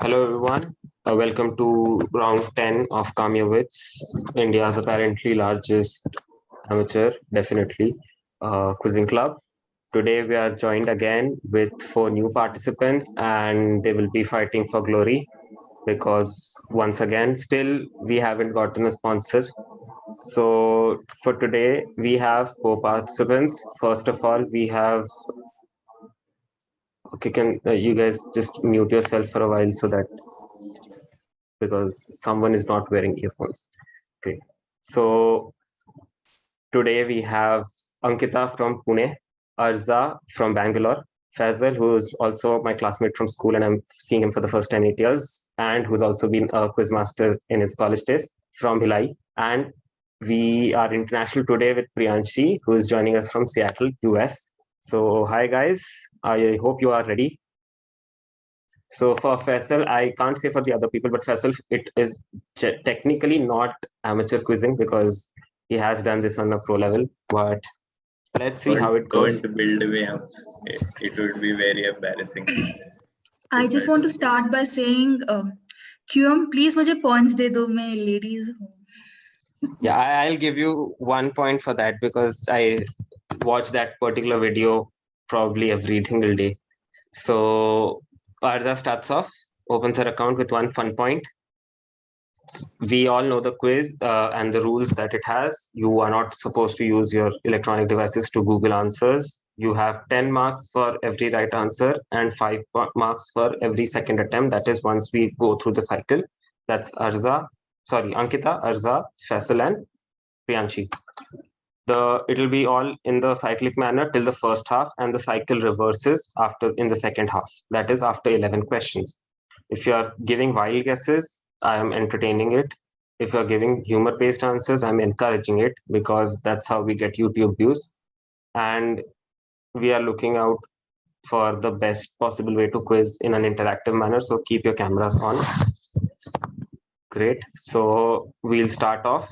Hello, everyone. Welcome to round 10 of Calm Your Wits, India's apparently largest amateur, definitely, quizzing club. Today, we are joined again with four new participants, and they will be fighting for glory because, once again, still we haven't gotten a sponsor. So, for today, we have four participants. First of all, we have okay, can you guys just mute yourself for a while so that because someone is not wearing earphones. Okay. So today we have Ankita from Pune, Arza from Bangalore, Faisal, who is also my classmate from school, and I'm seeing him for the first time in 8 years, and who's also been a quizmaster in his college days from Bhilai. And we are international today with Priyanshi, who is joining us from Seattle, US. So, hi guys, I hope you are ready. So for Faisal, I can't say for the other people, but Faisal, it is technically not amateur quizzing because he has done this on a pro level. But let's see how it goes. Don't build me up. It would be very embarrassing. I just want to start by saying, QM, please मुझे points दे दो मैं ladies हूँ. Yeah, I'll give you 1 point for that because I watch that particular video probably every single day. So Arza starts off, opens her account with 1 fun point. We all know the quiz and the rules that it has. You are not supposed to use your electronic devices to Google answers. You have 10 marks for every right answer and 5 marks for every second attempt. That is once we go through the cycle. That's Ankita, Arza, Faisal, and Priyanshi. It'll be all in the cyclic manner till the first half, and the cycle reverses in the second half. That is after 11 questions. If you are giving wild guesses, I am entertaining it. If you're giving humor-based answers, I'm encouraging it because that's how we get YouTube views. And we are looking out for the best possible way to quiz in an interactive manner. So keep your cameras on. Great. So we'll start off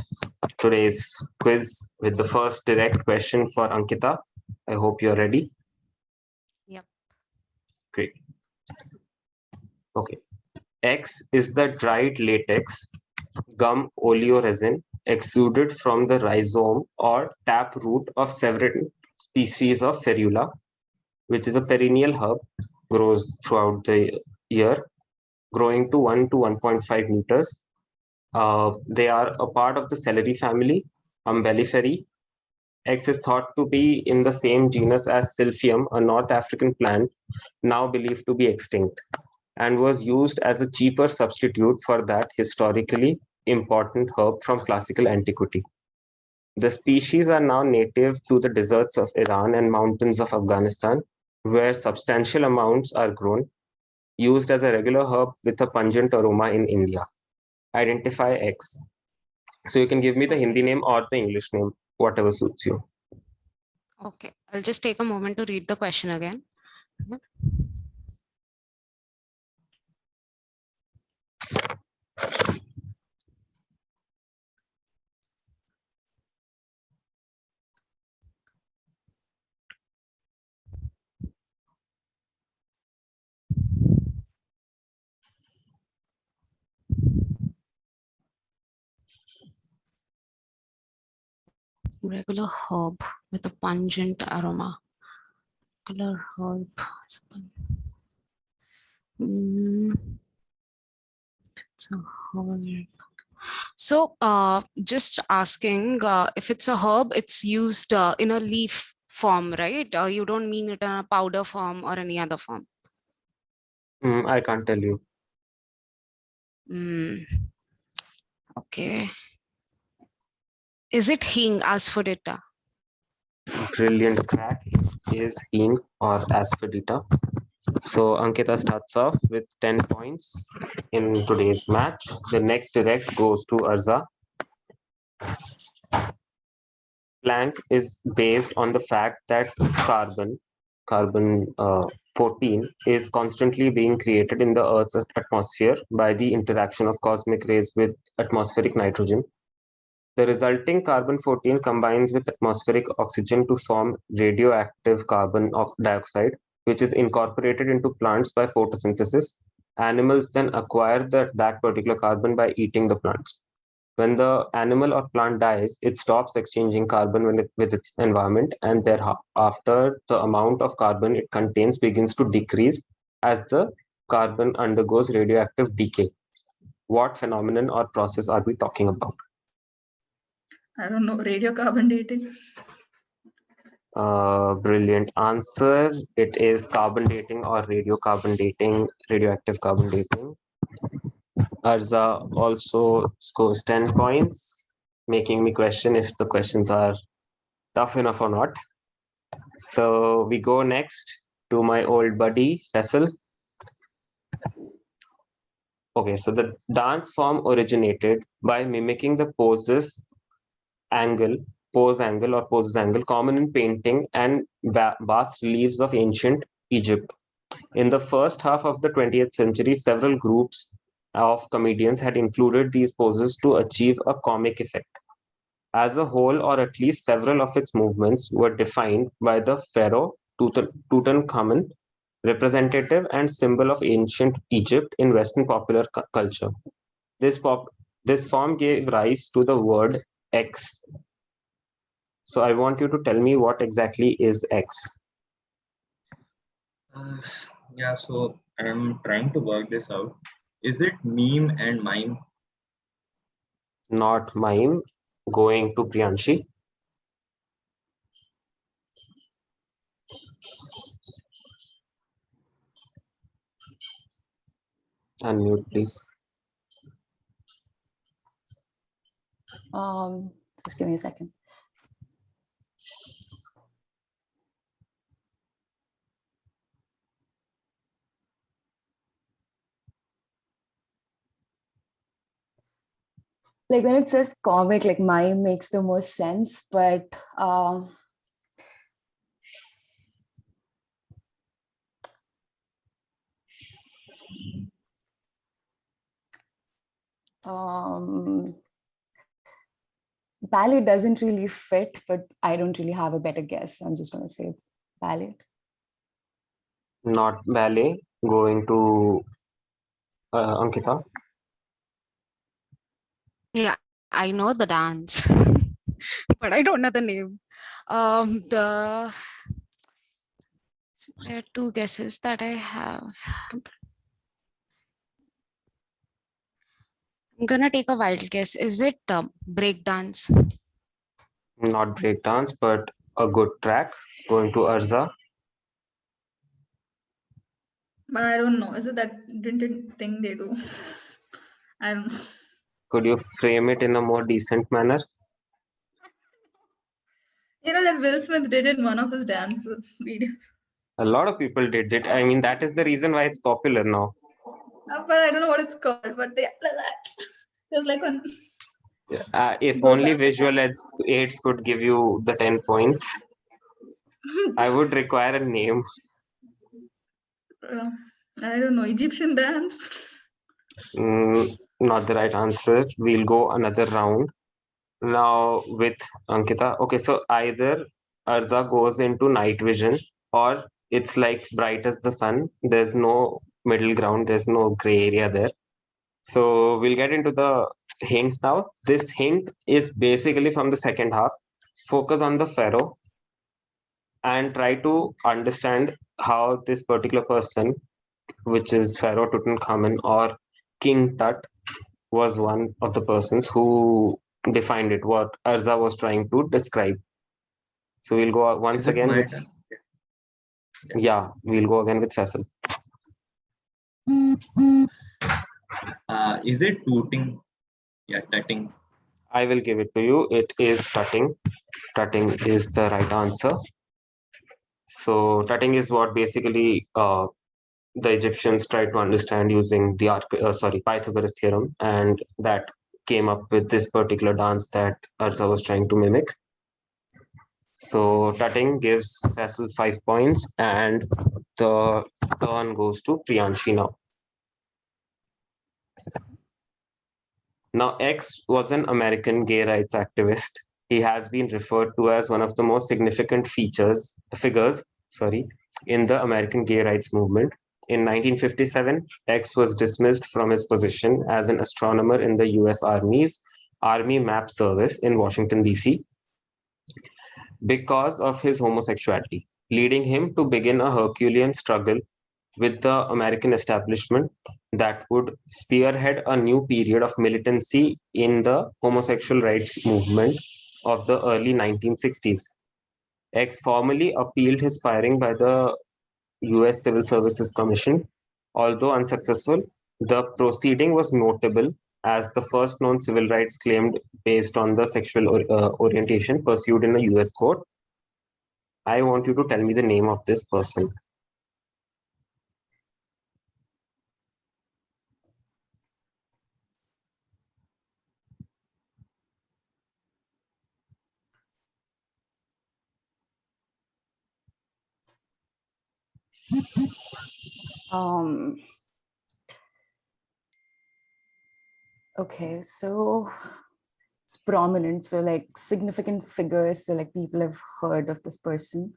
today's quiz with the first direct question for Ankita. I hope you're ready. Yep. Great. Okay. X is the dried latex gum oleoresin exuded from the rhizome or tap root of several species of ferula, which is a perennial herb, grows throughout the year, growing to 1 to 1.5 meters. They are a part of the celery family, Umbelliferae. X is thought to be in the same genus as Silphium, a North African plant now believed to be extinct, and was used as a cheaper substitute for that historically important herb from classical antiquity. The species are now native to the deserts of Iran and mountains of Afghanistan, where substantial amounts are grown, used as a regular herb with a pungent aroma in India. Identify X. So you can give me the Hindi name or the English name, whatever suits you. Okay, I'll just take a moment to read the question again. Regular herb with a pungent aroma. Regular herb. So, just asking if it's a herb, it's used in a leaf form, right? You don't mean it in a powder form or any other form. I can't tell you. Okay. Is it hing asphodita? Brilliant crack is heme or asphodita. So Ankita starts off with 10 points in today's match. The next direct goes to Arza. Planck is based on the fact that carbon 14 is constantly being created in the Earth's atmosphere by the interaction of cosmic rays with atmospheric nitrogen. The resulting carbon-14 combines with atmospheric oxygen to form radioactive carbon dioxide, which is incorporated into plants by photosynthesis Animals then acquire that particular carbon by eating the plants. When the animal or plant dies, it stops exchanging carbon with its environment, and thereafter the amount of carbon it contains begins to decrease as the carbon undergoes radioactive decay. What phenomenon or process are we talking about? I don't know, radiocarbon dating. Brilliant answer. It is carbon dating or radiocarbon dating, radioactive carbon dating. Arza also scores 10 points, making me question if the questions are tough enough or not. So we go next to my old buddy, Faisal. Okay, so the dance form originated by mimicking the pose angle or poses angle common in painting and bas reliefs of ancient Egypt. In the first half of the 20th century, several groups of comedians had included these poses to achieve a comic effect. As a whole, or at least several of its movements, were defined by the pharaoh Tutankhamun, representative and symbol of ancient Egypt in Western popular culture. This form gave rise to the word X. So I want you to tell me what exactly is X. Yeah, so I'm trying to work this out. Is it meme and mime? Not mime. Going to Priyanshi. Unmute, please. Just give me a second. Like when it says comic, like mime makes the most sense, but ballet doesn't really fit, but I don't really have a better guess. I'm just going to say ballet. Not ballet. Going to Ankita. Yeah, I know the dance, but I don't know the name. There are two guesses that I have. I'm gonna take a wild guess. Is it break dance? Not break dance, but a good track. Going to Arza. But I don't know. Is it that didn't thing they do? I don't know. Could you frame it in a more decent manner? You know that Will Smith did in one of his dances videos. A lot of people did it. I mean, that is the reason why it's popular now. But I don't know what it's called. But there's like one. If Go only fast. visual aids could give you the 10 points, I would require a name. I don't know. Egyptian dance. Not the right answer. We'll go another round. Now with Ankita. Okay, so either Arza goes into night vision or it's like bright as the sun. There's no middle ground, there's no gray area there. So we'll get into the hint now. This hint is basically from the second half. Focus on the pharaoh and try to understand how this particular person, which is Pharaoh Tutankhamun or King Tut, was one of the persons who defined it, what Arza was trying to describe. So we'll go once Is it again my with, turn? yeah, we'll go again with Faisal. Is it tooting? Yeah, tutting. I will give it to you. It is tutting. Tutting is the right answer. So tutting is what basically the Egyptians tried to understand using the Pythagoras theorem, and that came up with this particular dance that Arza was trying to mimic. So tutting gives Faisal 5 points, and the turn goes to Priyanshi now. Now, X was an American gay rights activist. He has been referred to as one of the most significant figures in the American gay rights movement. In 1957, X was dismissed from his position as an astronomer in the US Army's Army Map Service in Washington, D.C., because of his homosexuality, leading him to begin a Herculean struggle with the American establishment that would spearhead a new period of militancy in the homosexual rights movement of the early 1960s. X formally appealed his firing by the US Civil Services Commission. Although unsuccessful, the proceeding was notable as the first known civil rights claimed based on the sexual orientation pursued in a US court. I want you to tell me the name of this person. Okay, so it's prominent, so like significant figures, so like people have heard of this person.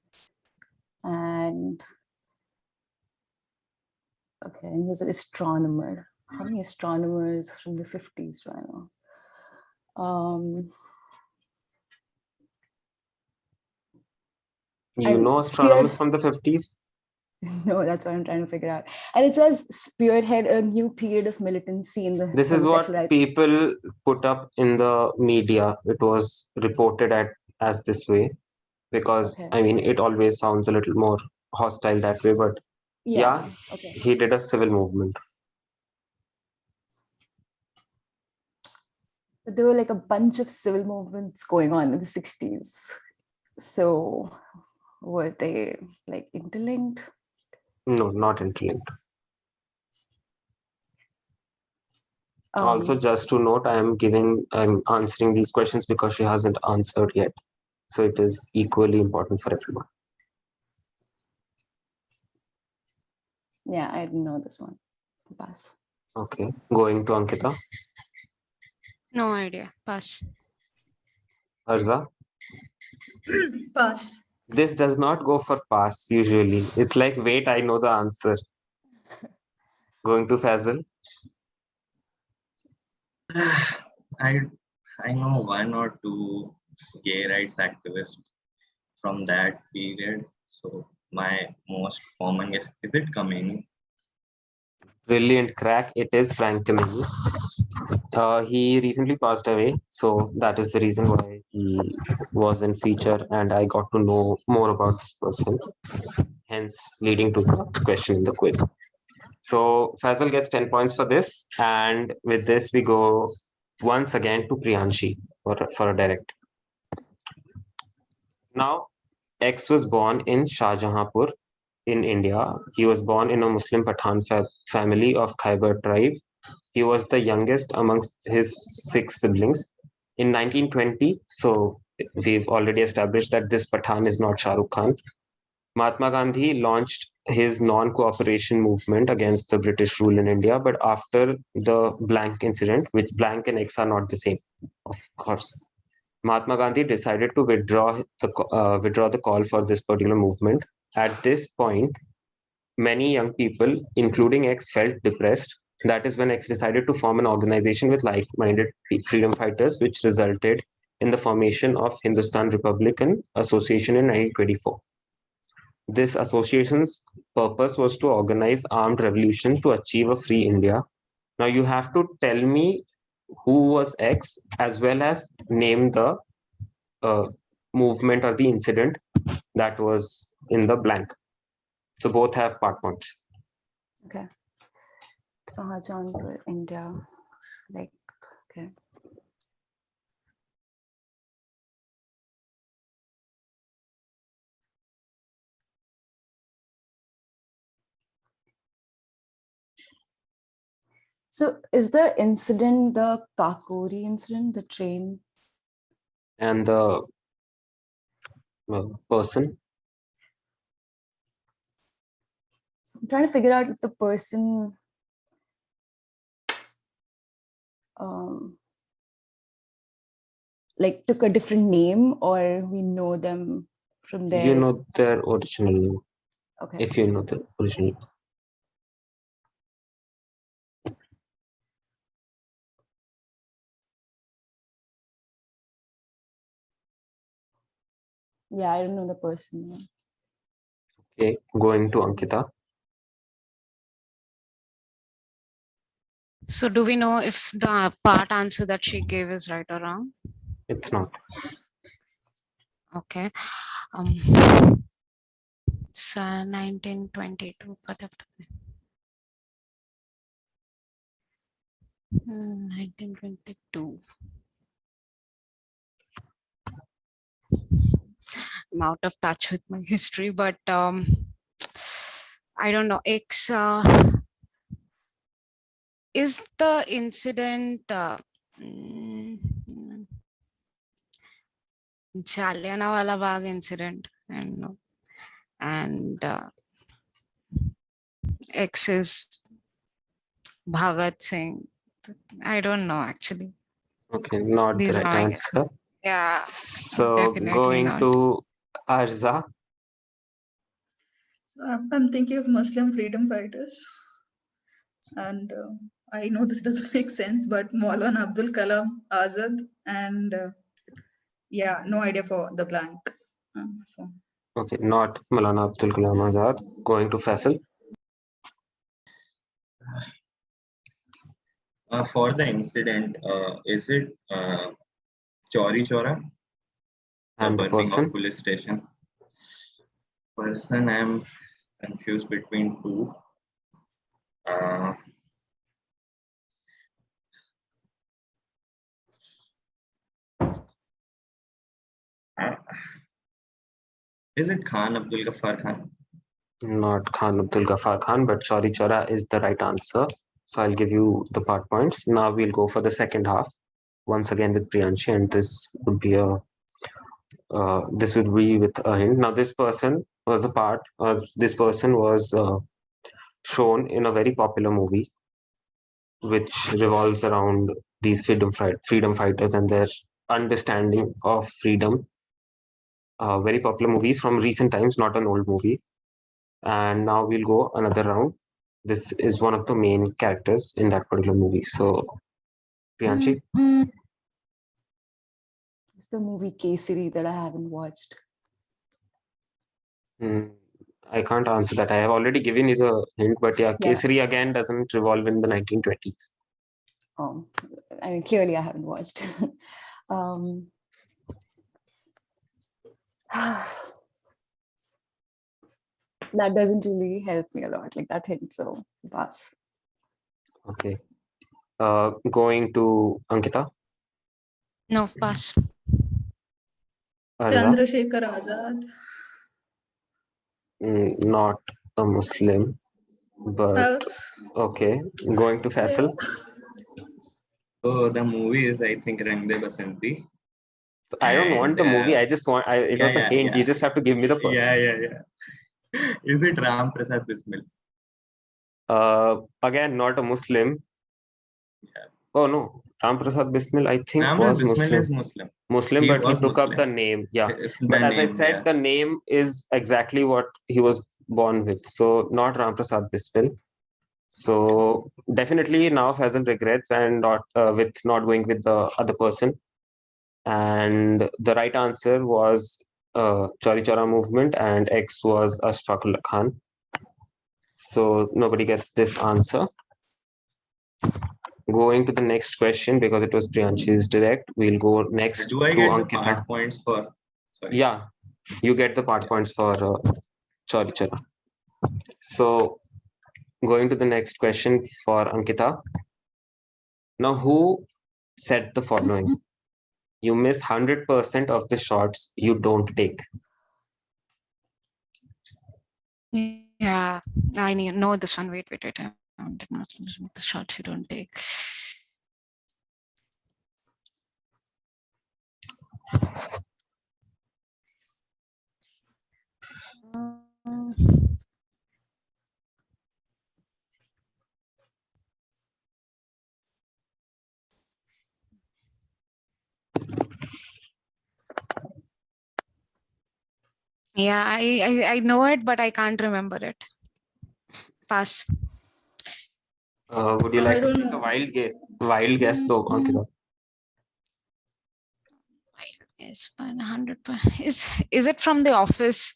And okay, and he was an astronomer. How many astronomers from the 50s do I know? You And know astronomers from the 50s? No, that's what I'm trying to figure out. And it says spearhead a new period of militancy in the This is what homosexual rights. people put up in the media. It was reported as this way because, Okay. I mean, it always sounds a little more hostile that way, but yeah, Okay. he did a civil movement. But there were like a bunch of civil movements going on in the 60s. So were they like interlinked? No, not interlinked. Also, just to note, I'm answering these questions because she hasn't answered yet. So it is equally important for everyone. Yeah, I didn't know this one. Pass. Okay, going to Ankita. No idea. Pass. Arza. Pass. This does not go for pass usually. It's like, wait, I know the answer. Going to Faisal. I know one or two gay rights activists from that period. So my most common guess, is it Kameni? Brilliant crack. It is Frank Kameni. He recently passed away, so that is the reason why he was in feature, and I got to know more about this person. Hence, leading to the question in the quiz. So Faisal gets 10 points for this, and with this we go once again to Priyanshi for a direct. Now, X was born in Shahjahanpur in India. He was born in a Muslim Pathan family of Khyber tribe. He was the youngest amongst his 6 siblings. In 1920, so we've already established that this Pathan is not Shah Rukh Khan. Mahatma Gandhi launched his non-cooperation movement against the British rule in India, but after the blank incident, which blank and X are not the same, of course, Mahatma Gandhi decided to withdraw the call for this particular movement. At this point, many young people, including X, felt depressed. That is when X decided to form an organization with like-minded freedom fighters, which resulted in the formation of Hindustan Republican Association in 1924. This association's purpose was to organize armed revolution to achieve a free India. Now you have to tell me who was X as well as name the movement or the incident that was in the blank. So both have part points. Okay. Shahjahanpur, India. Like, okay. So is the incident the Kakori incident, the train? And the person? I'm trying to figure out if the person like took a different name or we know them from their... You know their original name. Okay. If you know the original. Yeah, I don't know the person. Okay, going to Ankita. So do we know if the part answer that she gave is right or wrong? It's not. Okay. It's 1922. 1922. I'm out of touch with my history, but I don't know. Is the incident Jallianwala Bagh incident? I don't know. And X is Bhagat Singh. I don't know actually. Okay, not the These are right my answer. yeah. So Definitely going not. to Arza. So I'm thinking of Muslim freedom fighters. And I know this doesn't make sense, but Maulana Abdul Kalam Azad and yeah, no idea for the blank. So Okay, not Maulana Abdul Kalam Azad. Going to Faisal. For the incident, is it Chori Chora, the And the burning person. of police station? Person, I'm confused between two. Uh, uh, is it Khan Abdul Ghaffar Khan? Not Khan Abdul Ghaffar Khan, but Chori Chora is the right answer. So I'll give you the part points. Now we'll go for the second half. Once again with Priyanshi, and this would be with a hint. Now this person was shown in a very popular movie, which revolves around these freedom fighters and their understanding of freedom. Very popular movies from recent times, not an old movie. And now we'll go another round. This is one of the main characters in that particular movie. So, Priyanshi, It's the movie Kesari that I haven't watched. I can't answer that. I have already given you the hint, but yeah, Yeah. Kesari again doesn't revolve in the 1920s. Oh, I mean, clearly I haven't watched. That doesn't really help me a lot, like that hint, so pass. Okay. Going to Ankita. No, pass. Arza. Chandrasekhar Azad. Not a Muslim, but Else. okay. Going to Faisal. Oh, the movie is, I think, Rang De Basanti. I don't want the movie. I just want. It was a hint. Yeah. You just have to give me the person. Yeah. Is it Ram Prasad Bismil? Again, not a Muslim. Yeah. Oh no, Ram Prasad Bismil, I think Ram was Bismil Muslim. is Muslim. Muslim, He but he was took up the Muslim. name. Yeah, The but as I name, said, yeah. the name is exactly what he was born with. So not Ram Prasad Bismil. So definitely now Faisal regrets and not with not going with the other person. And the right answer was Chori Chora movement, and X was Ashfaqullah Khan. So nobody gets this answer. Going to the next question because it was Priyanshi's direct. We'll go next Do I to get Ankita. the part points for? Sorry. Yeah, you get the part points for Chori Chora. So going to the next question for Ankita. Now, who said the following? You miss 100% of the shots you don't take. Yeah, I know this one. Wait. I did not the shots you don't take. Yeah, I know it, but I can't remember it. Pass. Would you like I to don't take a know. wild guess though, Ankita? Yes, 100%. Is it from The Office?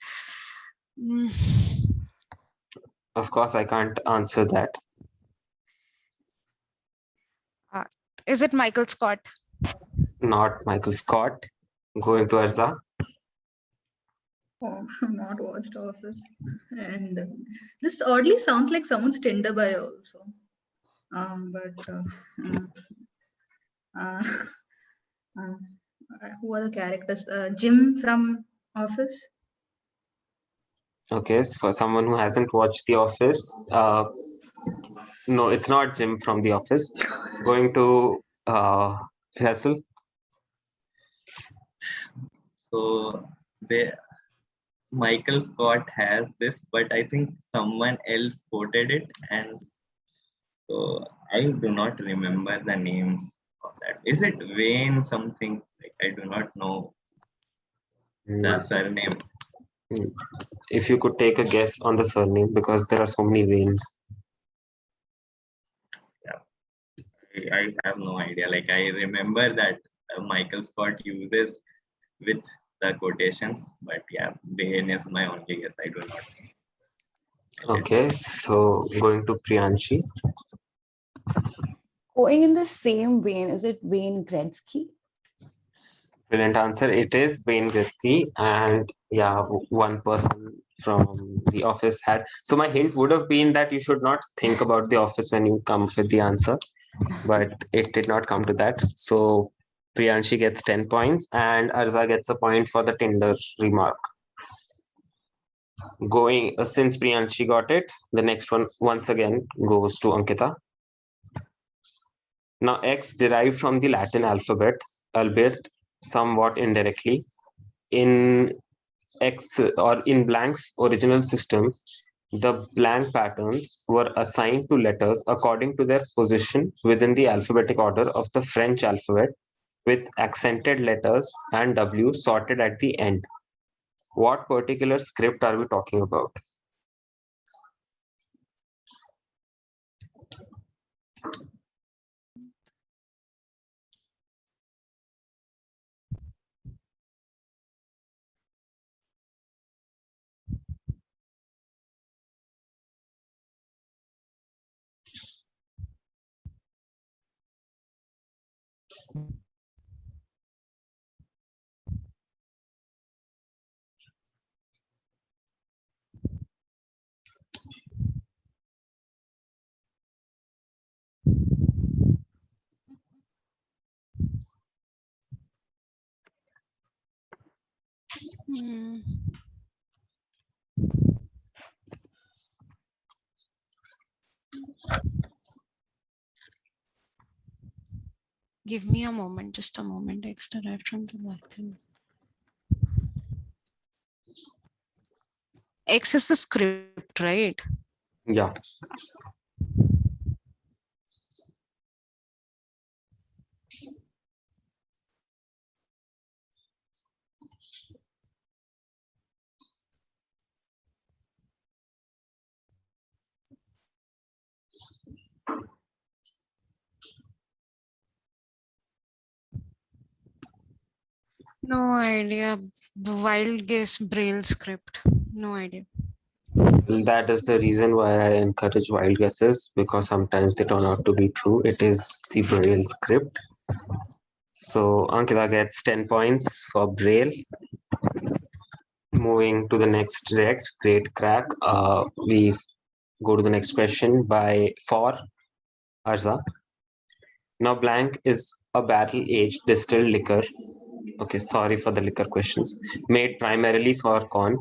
Of course, I can't answer that. Is it Michael Scott? Not Michael Scott. Going to Arza. Oh, I've not watched Office. And this oddly sounds like someone's Tinder bio also. Who are the characters? Jim from Office. Okay, so for someone who hasn't watched The Office, no, it's not Jim from The Office. Going to Faisal. So they Michael Scott has this, but I think someone else quoted it, and so I do not remember the name of that. Is it Wayne something? Like I do not know the surname. If you could take a guess on the surname, because there are so many Waynes. I have no idea. Like I remember that Michael Scott uses with the quotations, but yeah, Wayne is my only guess. I do not know. Okay, so going to Priyanshi. Going in the same vein, is it Wayne Gretzky? Brilliant answer. It is Wayne Gretzky, and yeah, one person from The Office had. So my hint would have been that you should not think about The Office when you come with the answer, but it did not come to that. So Priyanshi gets 10 points, and Arza gets a point for the Tinder remark. Going since Priyanshi got it, the next one once again goes to Ankita. Now, X derived from the Latin alphabet, albeit somewhat indirectly. In X or in blank's original system, the blank patterns were assigned to letters according to their position within the alphabetic order of the French alphabet, with accented letters and W sorted at the end. What particular script are we talking about? Hmm. Give me a moment, just a moment. X derived from the Latin. X is the script, right? Yeah. No idea. Wild guess, Braille script. No idea. That is the reason why I encourage wild guesses, because sometimes they turn out to be true. It is the Braille script. So Ankita gets 10 points for Braille. Moving to the next direct, great crack. We go to the next question for Arza. Now, blank is a barrel-aged distilled liquor. Okay, sorry for the liquor questions. Made primarily from corn.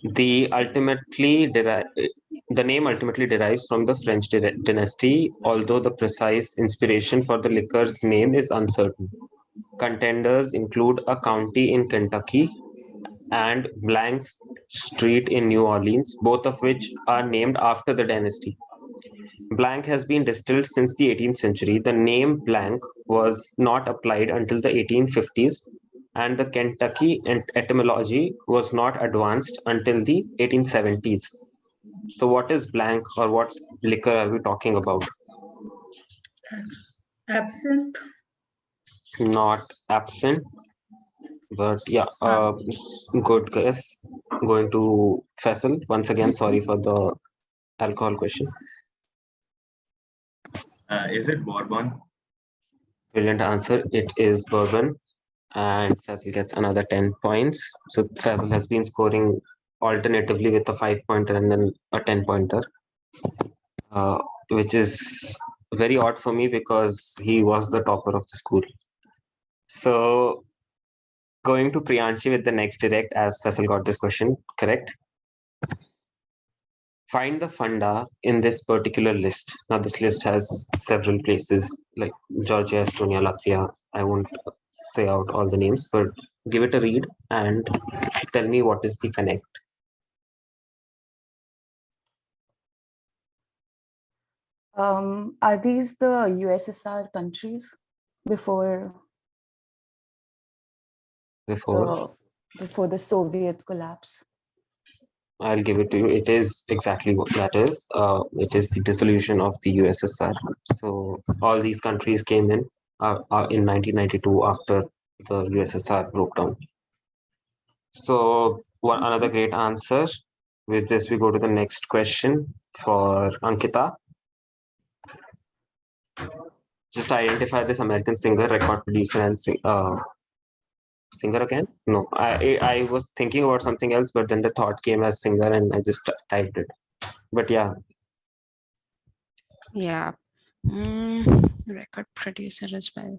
The name ultimately derives from the French dynasty, although the precise inspiration for the liquor's name is uncertain. Contenders include a county in Kentucky and Blank's Street in New Orleans, both of which are named after the dynasty. Blank has been distilled since the 18th century. The name blank was not applied until the 1850s, and the Kentucky etymology was not advanced until the 1870s. So, what is blank, or what liquor are we talking about? Absinthe. Not absent, but yeah, good guess. Going to Faisal once again. Sorry for the alcohol question. Is it Bourbon? Brilliant answer. It is bourbon, and Faisal gets another 10 points. So Faisal has been scoring alternatively with a 5-pointer and then a 10-pointer, which is very odd for me because he was the topper of the school. So going to Priyanshi with the next direct, as Faisal got this question correct. Find the funda in this particular list. Now, this list has several places like Georgia, Estonia, Latvia. I won't say out all the names, but give it a read and tell me what is the connect. Are these the USSR countries before the Soviet collapse? I'll give it to you. It is exactly what that is. It is the dissolution of the USSR. So all these countries came in 1992 after the USSR broke down. So another great answer. With this, we go to the next question for Ankita. Just identify this American singer, record producer, and singer again? No, I was thinking about something else, but then the thought came as singer, and I just typed it. But yeah, Yeah. Record producer as well.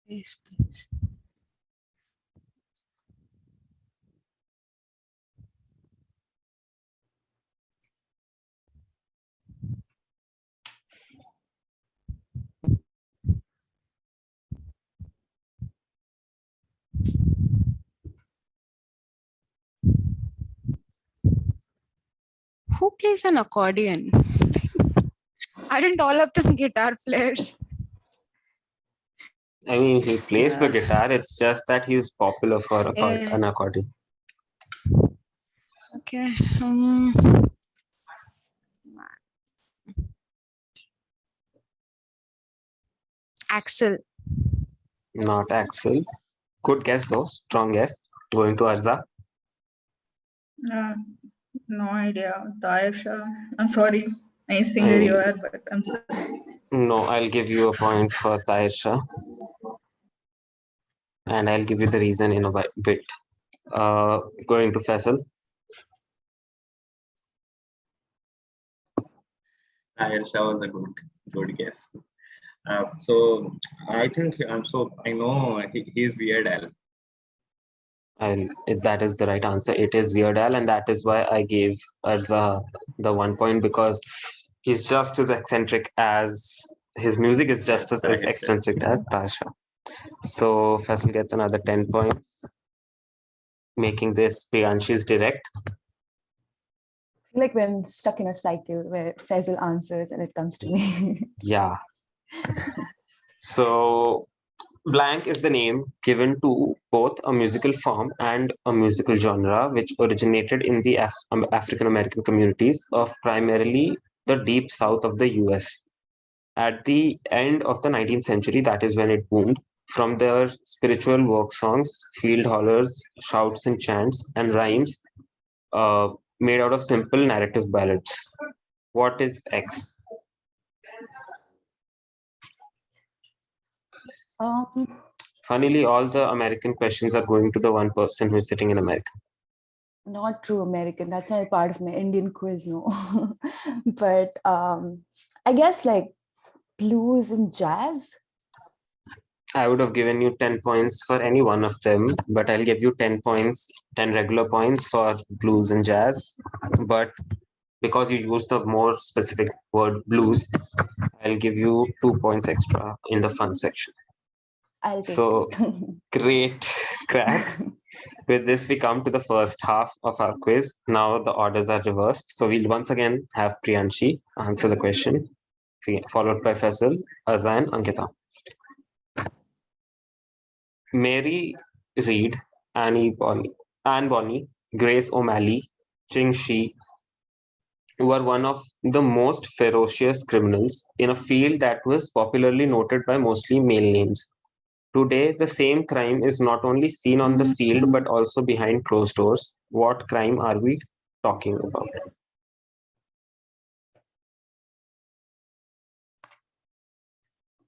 Is this? Who plays an accordion? Aren't all of them guitar players? I mean, he plays the guitar. It's just that he's popular for Yeah. an accordion. Okay. Axel. Not Axel. Good guess though. Strong guess. Going to Arza. No idea. Taisha. I'm sorry. Nice singer you are, but I'm sorry. No, I'll give you a point for Taisha. And I'll give you the reason in a bit. Going to Faisal. Aisha was a good guess. So I think I know he's Weird Al. That is the right answer. It is Weird Al, and that is why I gave Arza the 1 point, because he's just as eccentric as his music is just as eccentric as Tasha. So Faisal gets another 10 points, making this Priyanshi's direct. Like when stuck in a cycle where Faisal answers and it comes to me. Yeah. So blank is the name given to both a musical form and a musical genre which originated in the African American communities of primarily the deep south of the US. At the end of the 19th century, that is when it boomed, from their spiritual work songs, field hollers, shouts and chants, and rhymes made out of simple narrative ballads. What is X? Funnily, all the American questions are going to the one person who is sitting in America. Not true American. That's not part of my Indian quiz, no. But I guess like blues and jazz. I would have given you 10 points for any one of them, but I'll give you 10 points, 10 regular points for blues and jazz. But because you used the more specific word blues, I'll give you 2 points extra in the fun section. So great crack. With this, we come to the first half of our quiz. Now the orders are reversed. So we'll once again have Priyanshi answer the question, followed by Faisal, Arza, and Ankita. Mary Reed, Anne Bonny, Grace O'Malley, Ching Shi, were one of the most ferocious criminals in a field that was popularly noted by mostly male names. Today, the same crime is not only seen on the field but also behind closed doors. What crime are we talking about?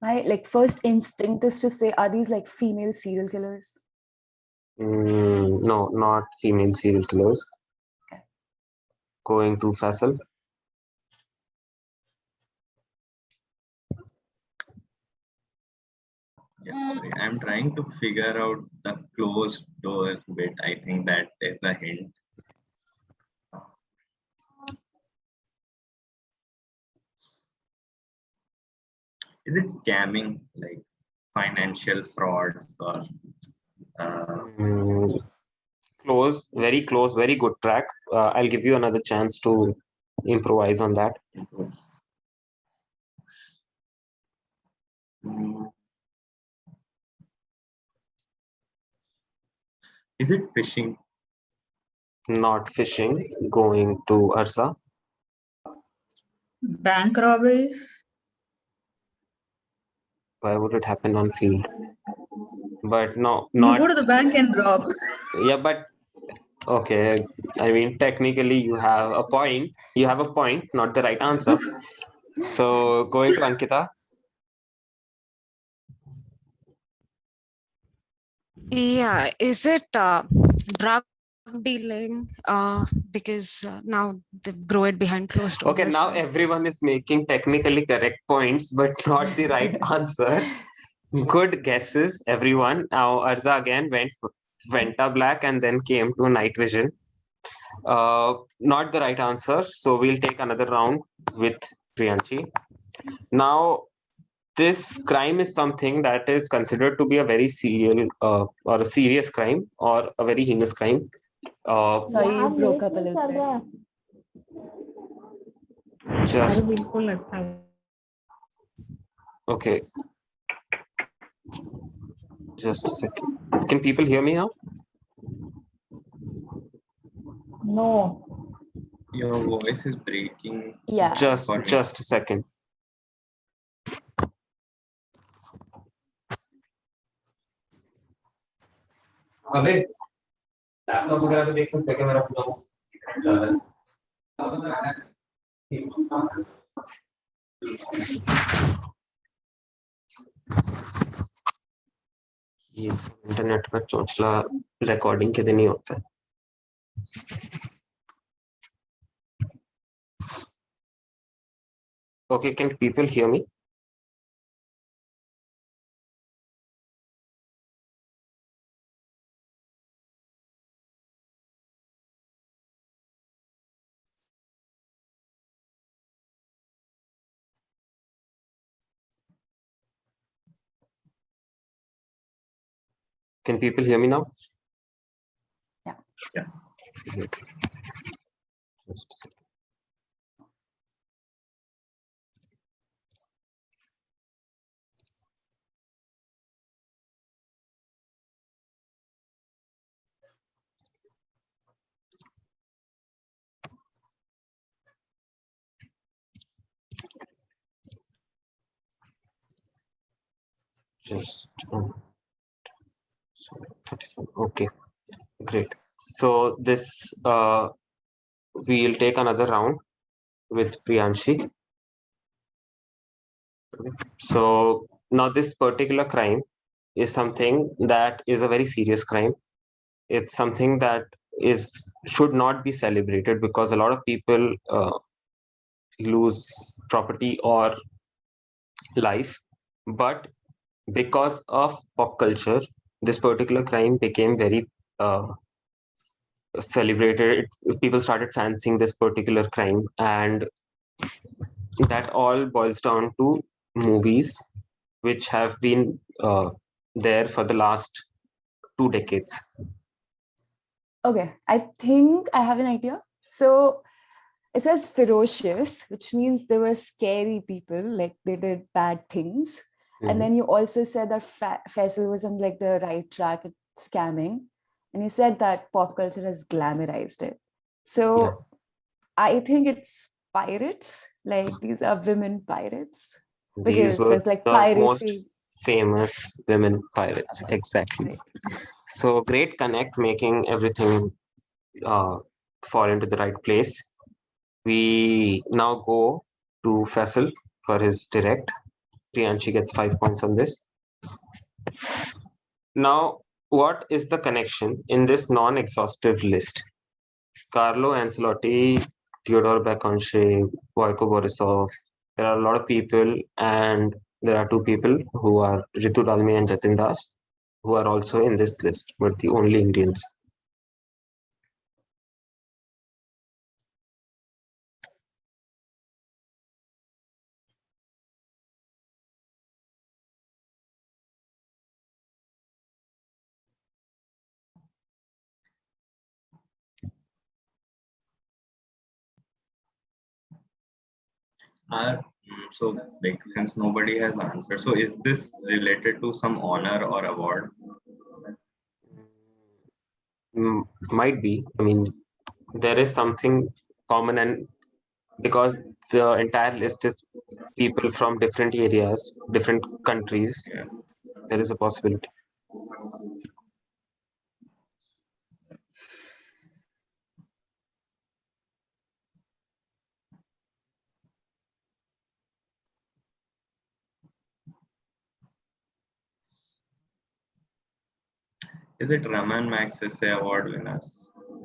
My first instinct is to say, are these like female serial killers? No, not female serial killers. Okay. Going to Faisal. Yeah, sorry. I'm trying to figure out the closed door bit. I think that is a hint. Is it scamming, like financial frauds or Mm, Close, very close, very good track. I'll give you another chance to improvise on that. mm, is it phishing? Not fishing. Going to Arza. Bank robberies. Why would it happen on field? But no, You not. go to the bank and rob. Yeah, but okay. I mean, technically, you have a point. You have a point, not the right answer. So going to Ankita. Yeah, is it drug dealing? Because now they grow it behind closed doors. Okay, as now well. everyone is making technically correct points, but not the right answer. Good guesses, everyone. Now Arza again went Venta Black and then came to Night Vision. Not the right answer. So we'll take another round with Priyanshi. Now, this crime is something that is considered to be a very serial or a serious crime or a very heinous crime. Sorry, you broke up a little bit. Just okay. Just a second. Can people hear me now? No. Your voice is breaking. Yeah. Just a second. अबे laptop वगैरह पे देख सकते हैं क्या मेरा पूरा चल रहा है ये इंटरनेट पर चोंचला रिकॉर्डिंग के दिन ही होता है Okay, can people hear me? Can people hear me now? Yeah. Yeah. Just a second. Just so 37. Okay, great. So this we'll take another round with Priyanshi. Okay. So now this particular crime is something that is a very serious crime. It's something that is should not be celebrated because a lot of people lose property or life, but because of pop culture, this particular crime became very celebrated. People started fancying this particular crime, and that all boils down to movies which have been there for the last 2 decades. Okay, I think I have an idea. So it says ferocious, which means they were scary people, like they did bad things. And then you also said that Faisal was on the right track at scamming. And you said that pop culture has glamorized it. So I think it's pirates. Like these are women pirates. These Because were there's like the most piracy. famous women pirates. Exactly. Right. So great connect, making everything fall into the right place. We now go to Faisal for his direct. Priyanshi gets 5 points on this. Now, what is the connection in this non-exhaustive list? Carlo Ancelotti, Theodore Bekonche, Voiko Borisov. There are a lot of people, and there are two people who are Ritu Dalmi and Jatin Das, who are also in this list, but the only Indians. So, like, since nobody has answered, so is this related to some honor or award? Might be. I mean, there is something common, and because the entire list is people from different areas, different countries, Yeah. there is a possibility. Is it Raman Magsaysay award winners?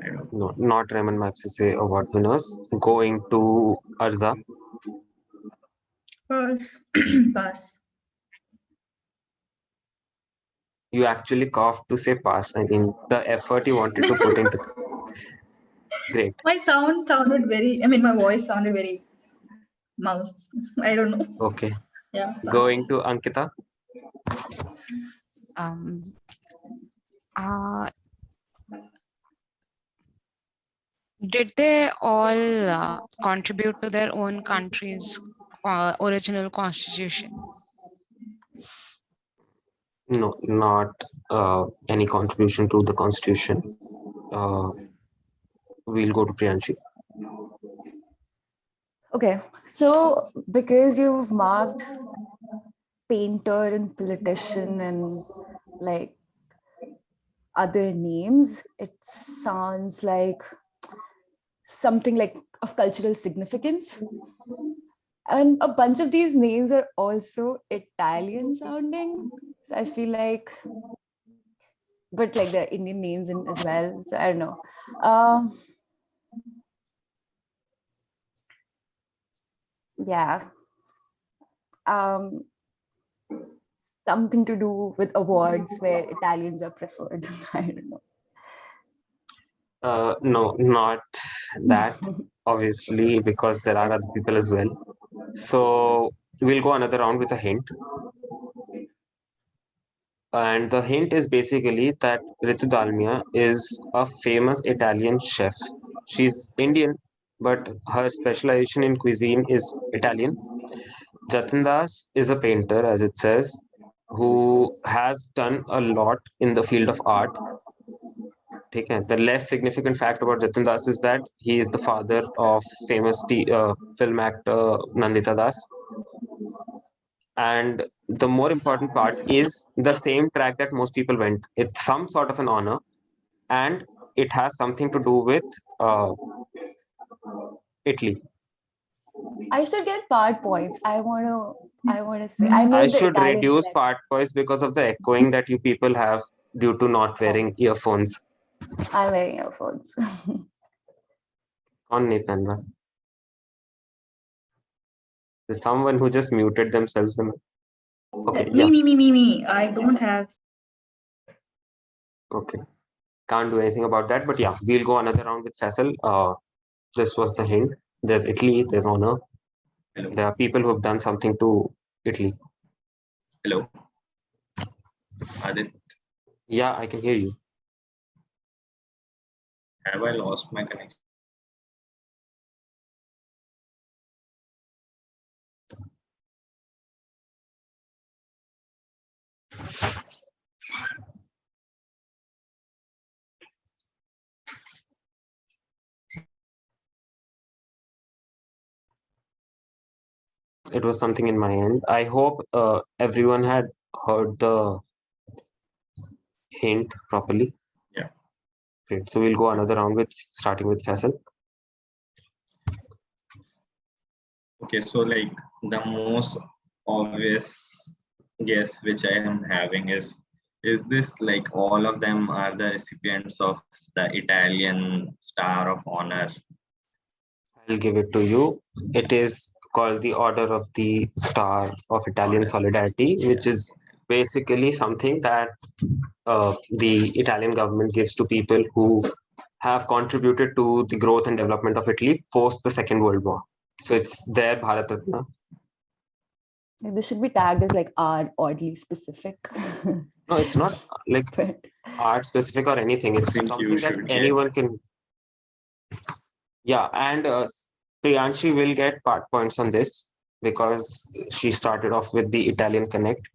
I don't know. No, not Raman Magsaysay award winners. Going to Arza. Pass. Pass. You actually coughed to say pass. I mean, the effort you wanted to put into. Great. My sound sounded very, I mean, my voice sounded very mouse. I don't know. Okay. Yeah, pass. Going to Ankita. Um, uh, did they all contribute to their own country's original constitution? No, not any contribution to the constitution. We'll go to Priyanshi. Okay. So because you've marked painter and politician and like other names, it sounds like something like of cultural significance. And a bunch of these names are also Italian sounding. So I feel like, but like they're Indian names as well. So I don't know. Yeah. Something to do with awards where Italians are preferred. I don't know. No, not that, obviously, because there are other people as well. So we'll go another round with a hint. And the hint is basically that Ritu Dalmia is a famous Italian chef. She's Indian, but her specialization in cuisine is Italian. Jatin Das is a painter, as it says, who has done a lot in the field of art. Okay. The less significant fact about Jatin Das is that he is the father of famous film actor Nandita Das. And the more important part is the same track that most people went. It's some sort of an honor, and it has something to do with Italy. I should get part points. I wanna say I I made the should Italian reduce connection. part voice because of the echoing that you people have due to not wearing earphones. I'm wearing earphones. On Nipanda. There's someone who just muted themselves. Okay, yeah. Me. I don't have. Okay. Can't do anything about that. But yeah, we'll go another round with Faisal. This was the hint. There's Italy, there's honor. Hello. There are people who have done something to Italy. Hello. Aditya, Yeah, I can hear you. have I lost my connection? it was something in my end. I hope everyone had heard the hint properly. Yeah. Great. So we'll go another round with starting with Faisal. Okay, so like the most obvious guess which I am having is this like all of them are the recipients of the Italian Star of Honor? I'll give it to you. It is called the Order of the Star of Italian Order. Solidarity, which Yeah. is basically something that the Italian government gives to people who have contributed to the growth and development of Italy post the Second World War. So it's their Bharat Ratna. This should be tagged as like oddly specific. No, it's not like But art specific or anything. It's think you something that should get. anyone can. Yeah, and Priyanshi will get part points on this because she started off with the Italian Connect.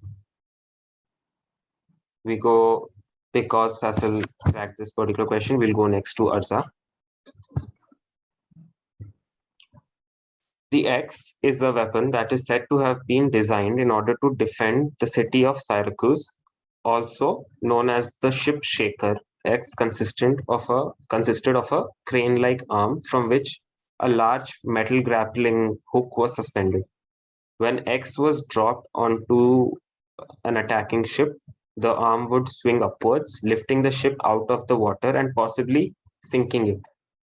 We go because Faisal cracked this particular question. We'll go next to Arza. The X is a weapon that is said to have been designed in order to defend the city of Syracuse, also known as the ship shaker. X consisted of a crane-like arm from which a large metal grappling hook was suspended. When X was dropped onto an attacking ship, the arm would swing upwards, lifting the ship out of the water and possibly sinking it,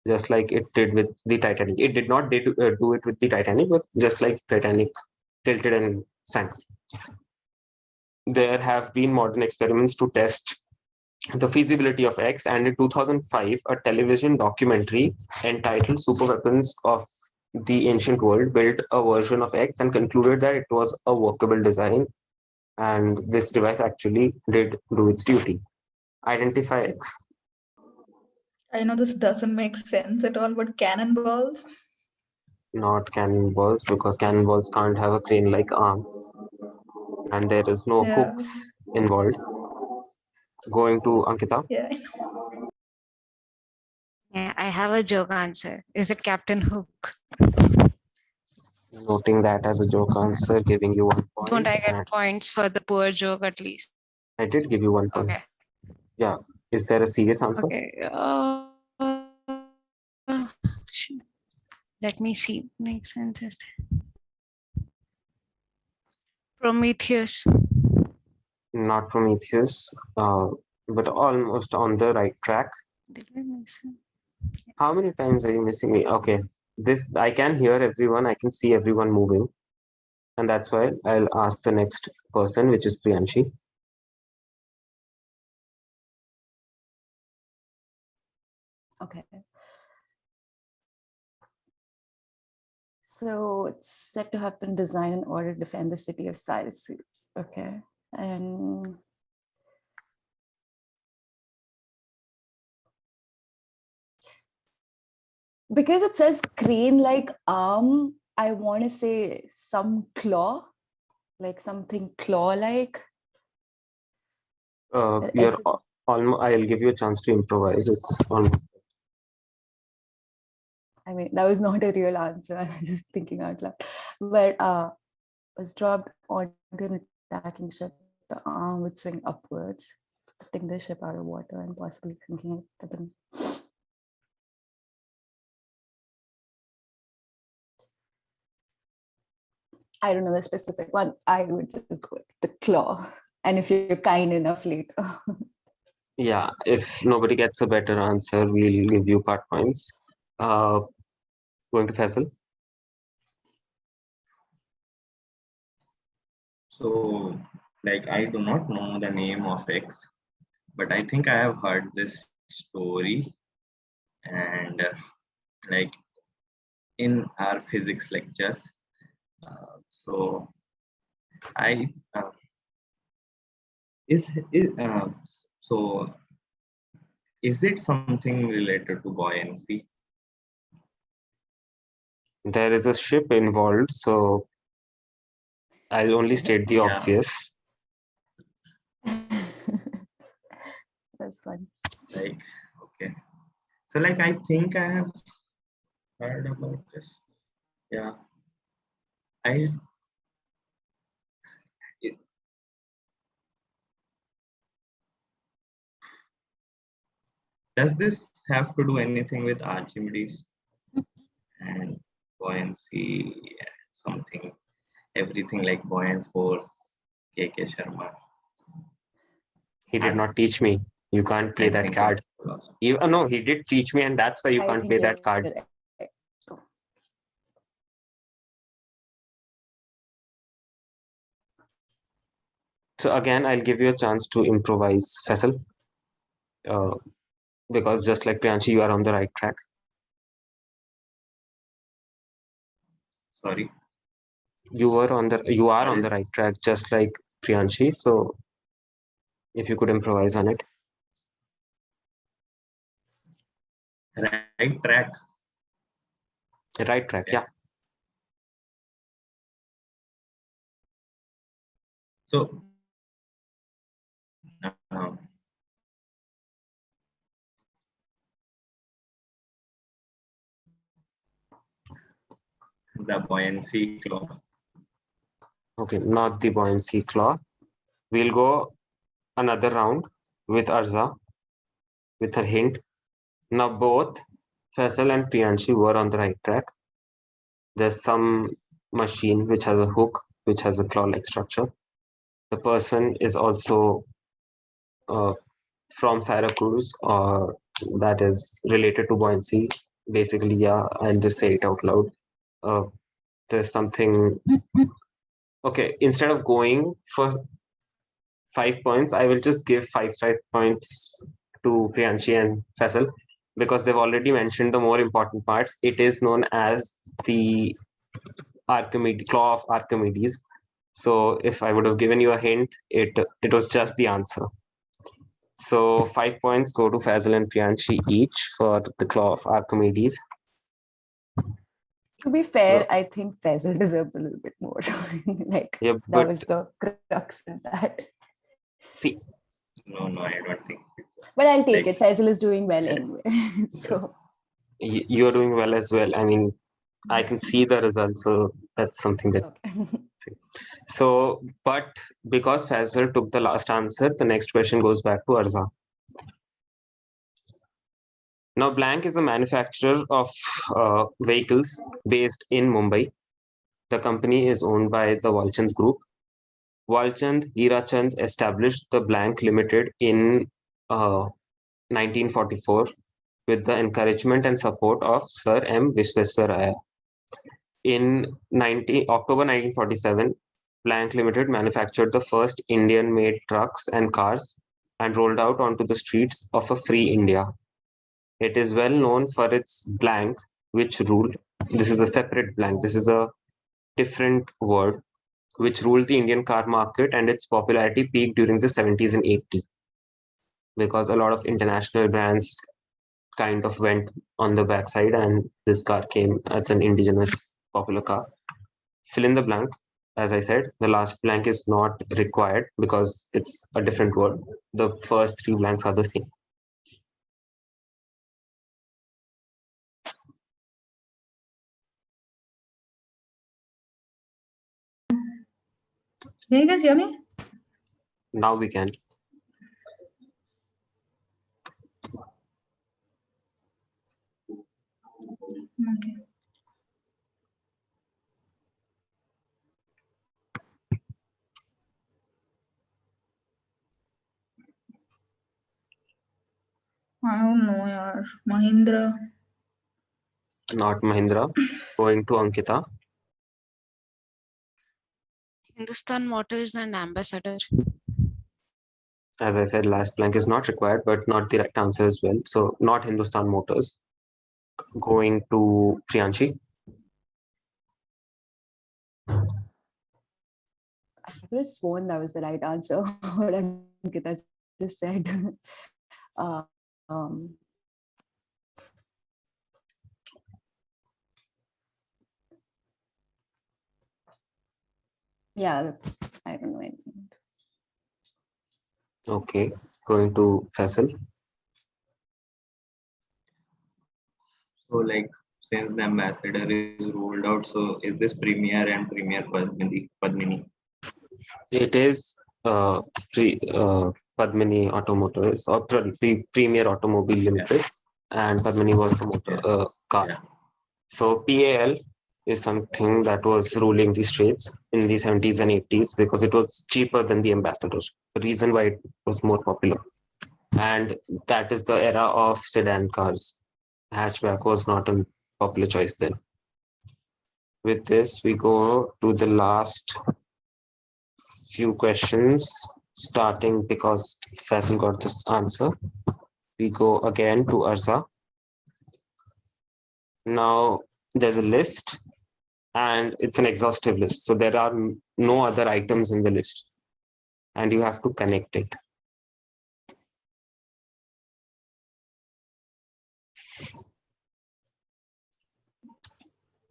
just like it did with the Titanic. It did not do it with the Titanic, but just like Titanic tilted and sank. There have been modern experiments to test the feasibility of X, and in 2005, a television documentary entitled Super Weapons of the Ancient World built a version of X and concluded that it was a workable design, and this device actually did do its duty. Identify X. I know this doesn't make sense at all, but cannonballs. Not cannonballs, because cannonballs can't have a crane-like arm, and there is no Yeah. hooks involved. Going to Ankita. Yeah. Yeah, I have a joke answer. Is it Captain Hook? Noting that as a joke answer, giving you 1 point. Don't I get and points for the poor joke at least? I did give you 1 point. Okay. Yeah. Is there a serious answer? Okay. Shoot. Let me see. Makes sense. Prometheus. Not Prometheus, but almost on the right track. Did I miss it? How many times are you missing me? Okay. This I can hear everyone, I can see everyone moving. And that's why I'll ask the next person, which is Priyanshi. okay. So it's said to have been designed in order to defend the city of Syracuse. Okay. And because it says crane-like arm, I want to say some claw, like something claw-like. You're almost. I'll give you a chance to improvise. It's almost. I mean, that was not a real answer. I was just thinking out loud. But was dropped onto an attacking ship. The arm would swing upwards, lifting the ship out of water and possibly sinking it. I don't know the specific one. I would just go with the claw. And if you're kind enough later. Yeah, if nobody gets a better answer, we'll give you part points. Going to Faisal. So like I do not know the name of X, but I think I have heard this story, and like in our physics lectures. So I so is it something related to buoyancy? There is a ship involved, so I'll only state the Yeah. obvious. That's fun. Like okay, so like I think I have heard about this. Yeah, I Does this have to do anything with Archimedes and buoyancy, something, everything like buoyant force, K.K. Sharma? He did not teach me. You can't play I that think card. also. No, he did teach me, and that's why you I can't think play that you're card. correct. So again, I'll give you a chance to improvise, Faisal, because just like Priyanshi, you are on the right track. Sorry. You are on the right track, just like Priyanshi. So if you could improvise on it. Right track. Right track, yeah. So the buoyancy claw. Okay, not the buoyancy claw. We'll go another round with Arza with her hint. Now both Faisal and Priyanshi were on the right track. There's some machine which has a hook, which has a claw-like structure. The person is also from Syracuse, or that is related to buoyancy. Basically, yeah, I'll just say it out loud. There's something. Okay, instead of going for 5 points, I will just give five points to Priyanshi and Faisal because they've already mentioned the more important parts. It is known as the claw of Archimedes. So if I would have given you a hint, it was just the answer. So 5 points go to Faisal and Priyanshi each for the claw of Archimedes. To be fair, I think Faisal deserves a little bit more. Like Yeah, that was the crux in that. See, No, I don't think. But I'll take Like- it. Faisal is doing well anyway. So you are doing well as well. I mean, I can see the results, so that's something that. okay. So, but because Faisal took the last answer, the next question goes back to Arza. Now, Blank is a manufacturer of vehicles based in Mumbai. The company is owned by the Walchand Group. Walchand Hirachand established the Blank Limited in 1944 with the encouragement and support of Sir M. Visvesvaraya. In October 1947, Blank Limited manufactured the first Indian-made trucks and cars and rolled out onto the streets of a free India. It is well known for its blank, which ruled. This is a separate blank. This is a different word, which ruled the Indian car market, and its popularity peaked during the 70s and 80s because a lot of international brands kind of went on the backside, and this car came as an indigenous popular car. Fill in the blank. As I said, the last blank is not required because it's a different word. The first 3 blanks are the same. Can you guys hear me? Now we can. Okay. I don't know, yaar. Mahindra. Not Mahindra. Going to Ankita. Hindustan Motors and Ambassador. As I said, last blank is not required, but not the right answer as well. So not Hindustan Motors. Going to Priyanshi. I could have sworn that was the right answer. What Ankita just said. Um, yeah, I don't know anything. Okay. Going to Faisal. So like since the ambassador is rolled out, so is this Premier and Premier Padmini? It is Padmini Automotors or Premier Automobile Limited, and Padmini was the motor car. Yeah. So PAL is something that was ruling the streets in the 70s and 80s because it was cheaper than the Ambassador. The reason why it was more popular. And that is the era of sedan cars. Hatchback was not a popular choice then. With this, we go to the last few questions, starting because Faisal got this answer. We go again to Arza. Now, there's a list and it's an exhaustive list. So there are no other items in the list and you have to connect it.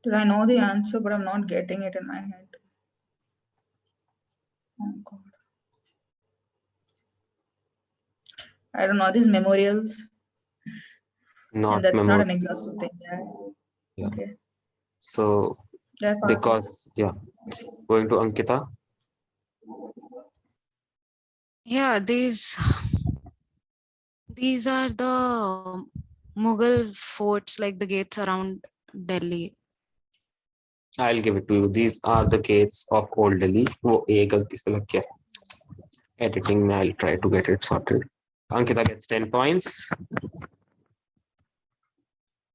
Did I know the answer, but I'm not getting it in my head. Oh God. I don't know these memorials. Not And that's memorial. not an exhaustive thing. Yeah. Okay. So Yeah, pass. because, going to Ankita. Yeah, these are the Mughal forts, like the gates around Delhi. I'll give it to you. These are the gates of Old Delhi. वो एक गलती से लग गया. Editing, I'll try to get it sorted. Ankita gets 10 points.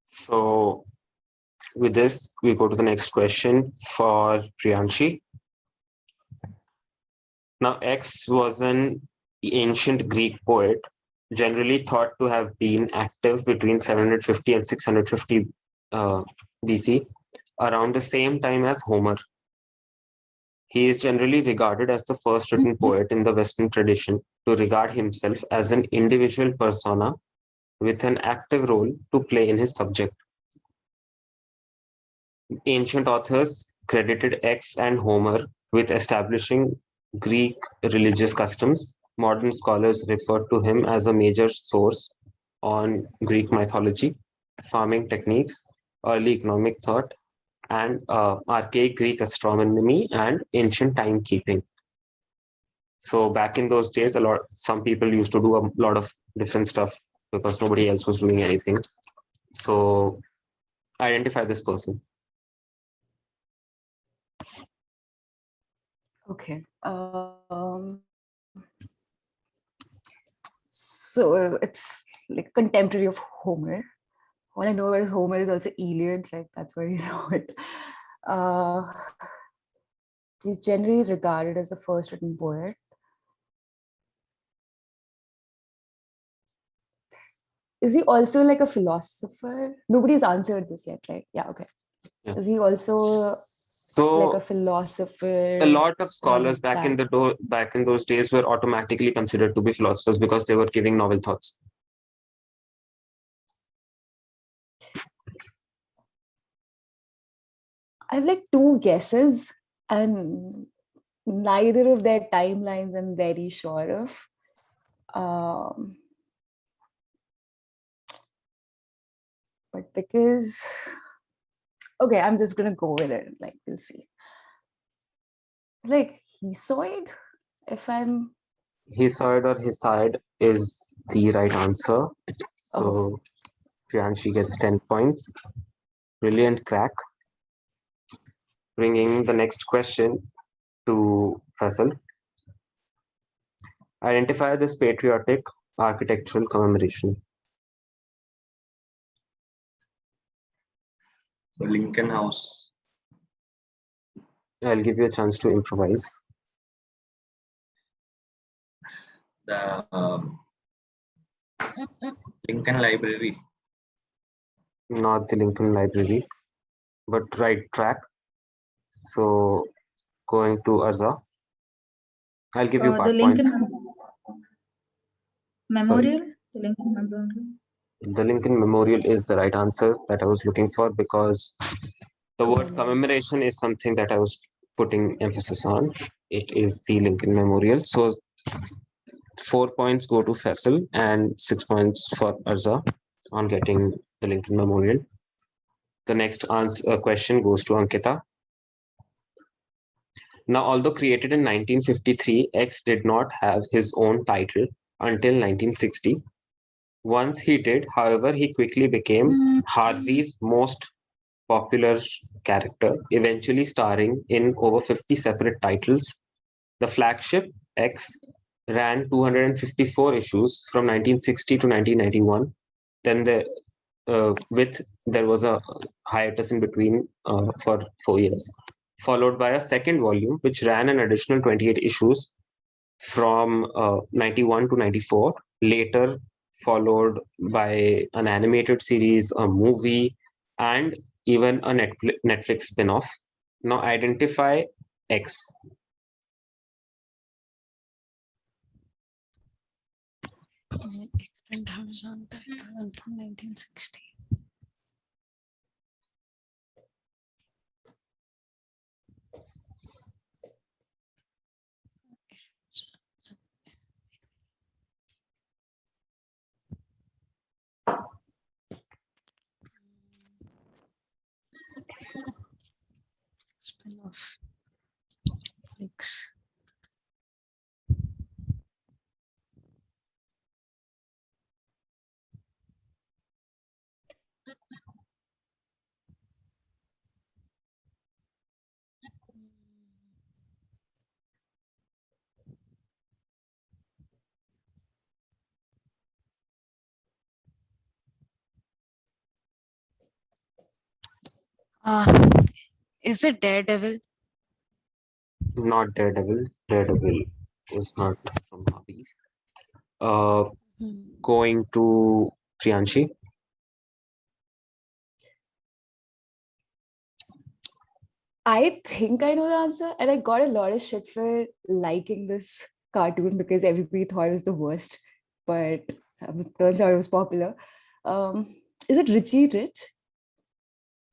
So with this, we go to the next question for Priyanshi. Now, X was an ancient Greek poet, generally thought to have been active between 750 and 650 BC, around the same time as Homer. He is generally regarded as the first written poet in the Western tradition to regard himself as an individual persona with an active role to play in his subject. Ancient authors credited X and Homer with establishing Greek religious customs. Modern scholars refer to him as a major source on Greek mythology, farming techniques, early economic thought, and archaic Greek astronomy and ancient timekeeping. So back in those days, some people used to do a lot of different stuff because nobody else was doing anything. So identify this person. Okay. So it's like contemporary of Homer. All I know about Homer is also Iliad, like that's where you know it. He's generally regarded as the first written poet. Is he also like a philosopher? Nobody's answered this yet, right? Yeah, okay. Yeah. Is he also So like a philosopher? a lot of scholars like back in those days were automatically considered to be philosophers because they were giving novel thoughts. I have like two guesses, and neither of their timelines I'm very sure of. But because, okay, I'm just gonna go with it. Like, we'll see. Like Hesoid, if I'm. Hesoid or Hesiod is the right answer. So Priyanshi gets 10 points. Brilliant crack. Bringing the next question to Faisal. Identify this patriotic architectural commemoration. So Lincoln House. I'll give you a chance to improvise. The Lincoln Library. Not the Lincoln Library, but right track. So going to Arza. I'll give you The part Lincoln points. Memorial? The Lincoln Memorial. The Lincoln Memorial is the right answer that I was looking for because the word commemoration is something that I was putting emphasis on. It is the Lincoln Memorial. So 4 points go to Faisal and 6 points for Arza on getting the Lincoln Memorial. The next question goes to Ankita. Now, although created in 1953, X did not have his own title until 1960. Once he did, however, he quickly became Harvey's most popular character, eventually starring in over 50 separate titles. The flagship X ran 254 issues from 1960 to 1991. Then there was a hiatus in between for 4 years, followed by a second volume which ran an additional 28 issues from 91 to 94. Later followed by an animated series, a movie, and even a Netflix spin-off. Now identify X. Extend horizontal title until 1960. Spin-off. Netflix. Is it Daredevil? Not Daredevil. Daredevil is not from Harvey's. Going to Priyanshi. I think I know the answer, and I got a lot of shit for liking this cartoon because everybody thought it was the worst, but it turns out it was popular. Is it Richie Rich?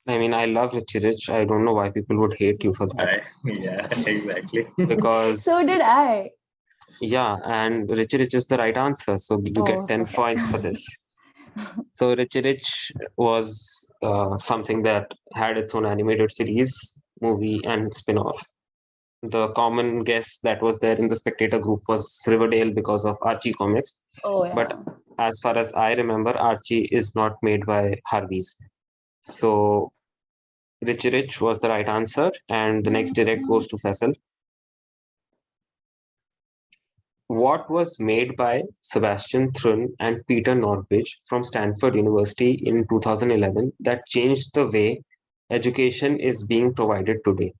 I mean, I love Richie Rich. I don't know why people would hate you for that. Yeah, exactly. Because So did I. yeah, and Richie Rich is the right answer. So you get 10 perfect. points for this. So Richie Rich was something that had its own animated series, movie, and spin-off. The common guess that was there in the Spectator group was Riverdale because of Archie comics. Oh yeah. But as far as I remember, Archie is not made by Harvey's. So Richie Rich was the right answer, and the next direct goes to Faisal. What was made by Sebastian Thrun and Peter Norvig from Stanford University in 2011 that changed the way education is being provided today?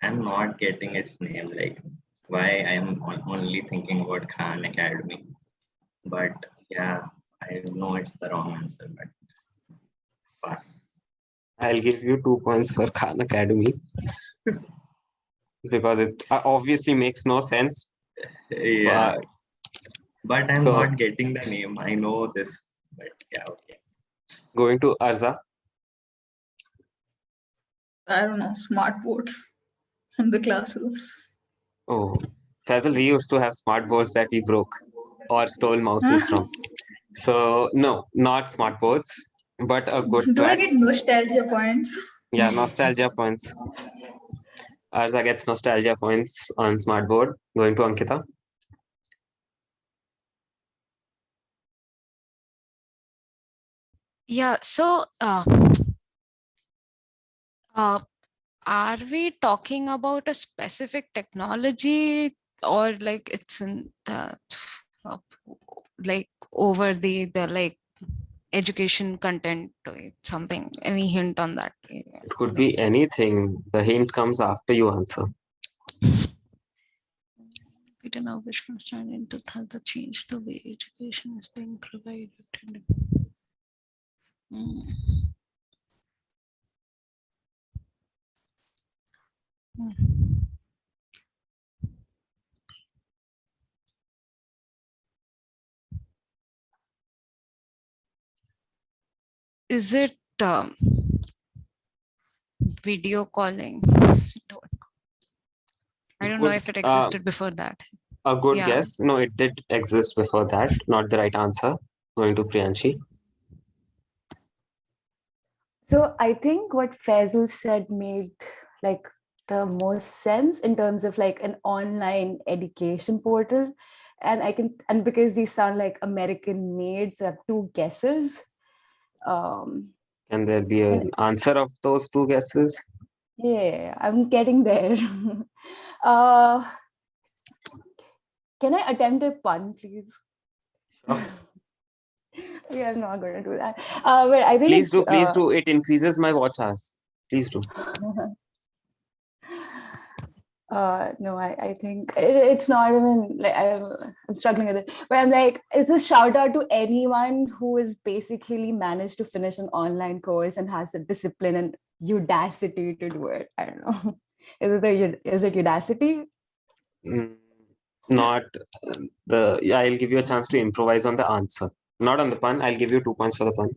I'm not getting its name. Like, why I'm only thinking about Khan Academy. But yeah, I know it's the wrong answer, but pass. I'll give you 2 points for Khan Academy because it obviously makes no sense. Yeah, but I'm So- not getting the name. I know this, but yeah, okay. Going to Arza. I don't know, smart boards from the classrooms. Oh, Faisal, we used to have smart boards that we broke or stole mouses from. So no, not smart boards, but a good Do I track. get nostalgia points? Yeah, nostalgia points. Arza gets nostalgia points on smartboard. Going to Ankita. Yeah, so are we talking about a specific technology, or like it's in uh, like over the like education content, something, any hint on that? It could be anything. The hint comes after you answer. Peter Norvig from starting to change the way education is being provided. Is it video calling? I don't know if it existed before that. A good Yeah. guess. No, it did exist before that. Not the right answer. Going to Priyanshi. So I think what Faisal said made like the most sense in terms of like an online education portal. And because these sound like American made, so I have two guesses. Can there be an answer of those two guesses? Yeah, I'm getting there. uh, can I attempt a pun, please? Sure. Yeah, I'm not going to do that. But I think Please it's, do, please do. It increases my watch hours. Please do. No, I think it's not even like I'm struggling with it, but I'm like, it's a shout out to anyone who has basically managed to finish an online course and has the discipline and audacity to do it. I don't know. Is it audacity? Not the. Yeah, I'll give you a chance to improvise on the answer. Not on the pun. I'll give you 2 points for the pun.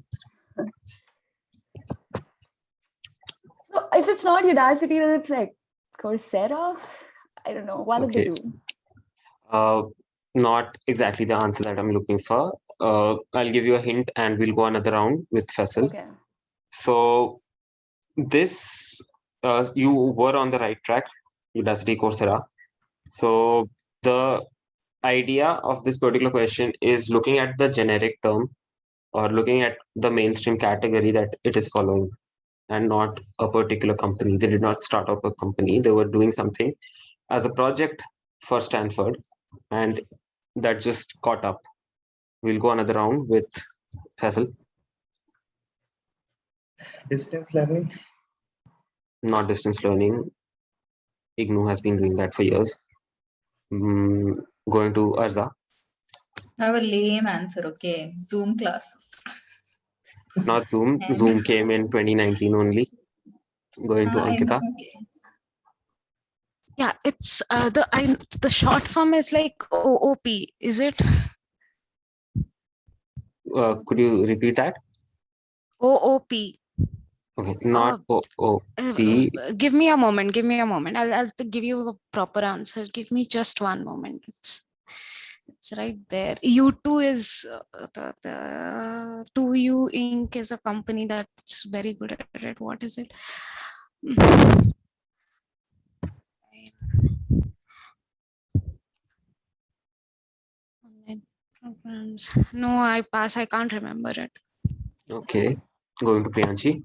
So if it's not audacity, then it's like Coursera. I don't know. What did they do? Not exactly the answer that I'm looking for. I'll give you a hint and we'll go another round with Faisal. Okay. So this, you were on the right track, Udacity Coursera. So the idea of this particular question is looking at the generic term or looking at the mainstream category that it is following and not a particular company. They did not start up a company. They were doing something as a project for Stanford and that just caught up. We'll go another round with Faisal. Distance learning. Not distance learning. IGNU has been doing that for years. Going to Arza. I have a lame answer, okay. Zoom classes. Not Zoom. Zoom came in 2019 only. Going to Ankita. Okay. Yeah, it's the short form is like OOP, is it? Could you repeat that? OOP. Okay, not OOP. Give me a moment. Give me a moment. I'll give you a proper answer. Give me just one moment. It's right there. U2 is the 2U Inc. is a company that's very good at it. What is it? Programs. No, I pass. I can't remember it. Okay, going to Priyanshi.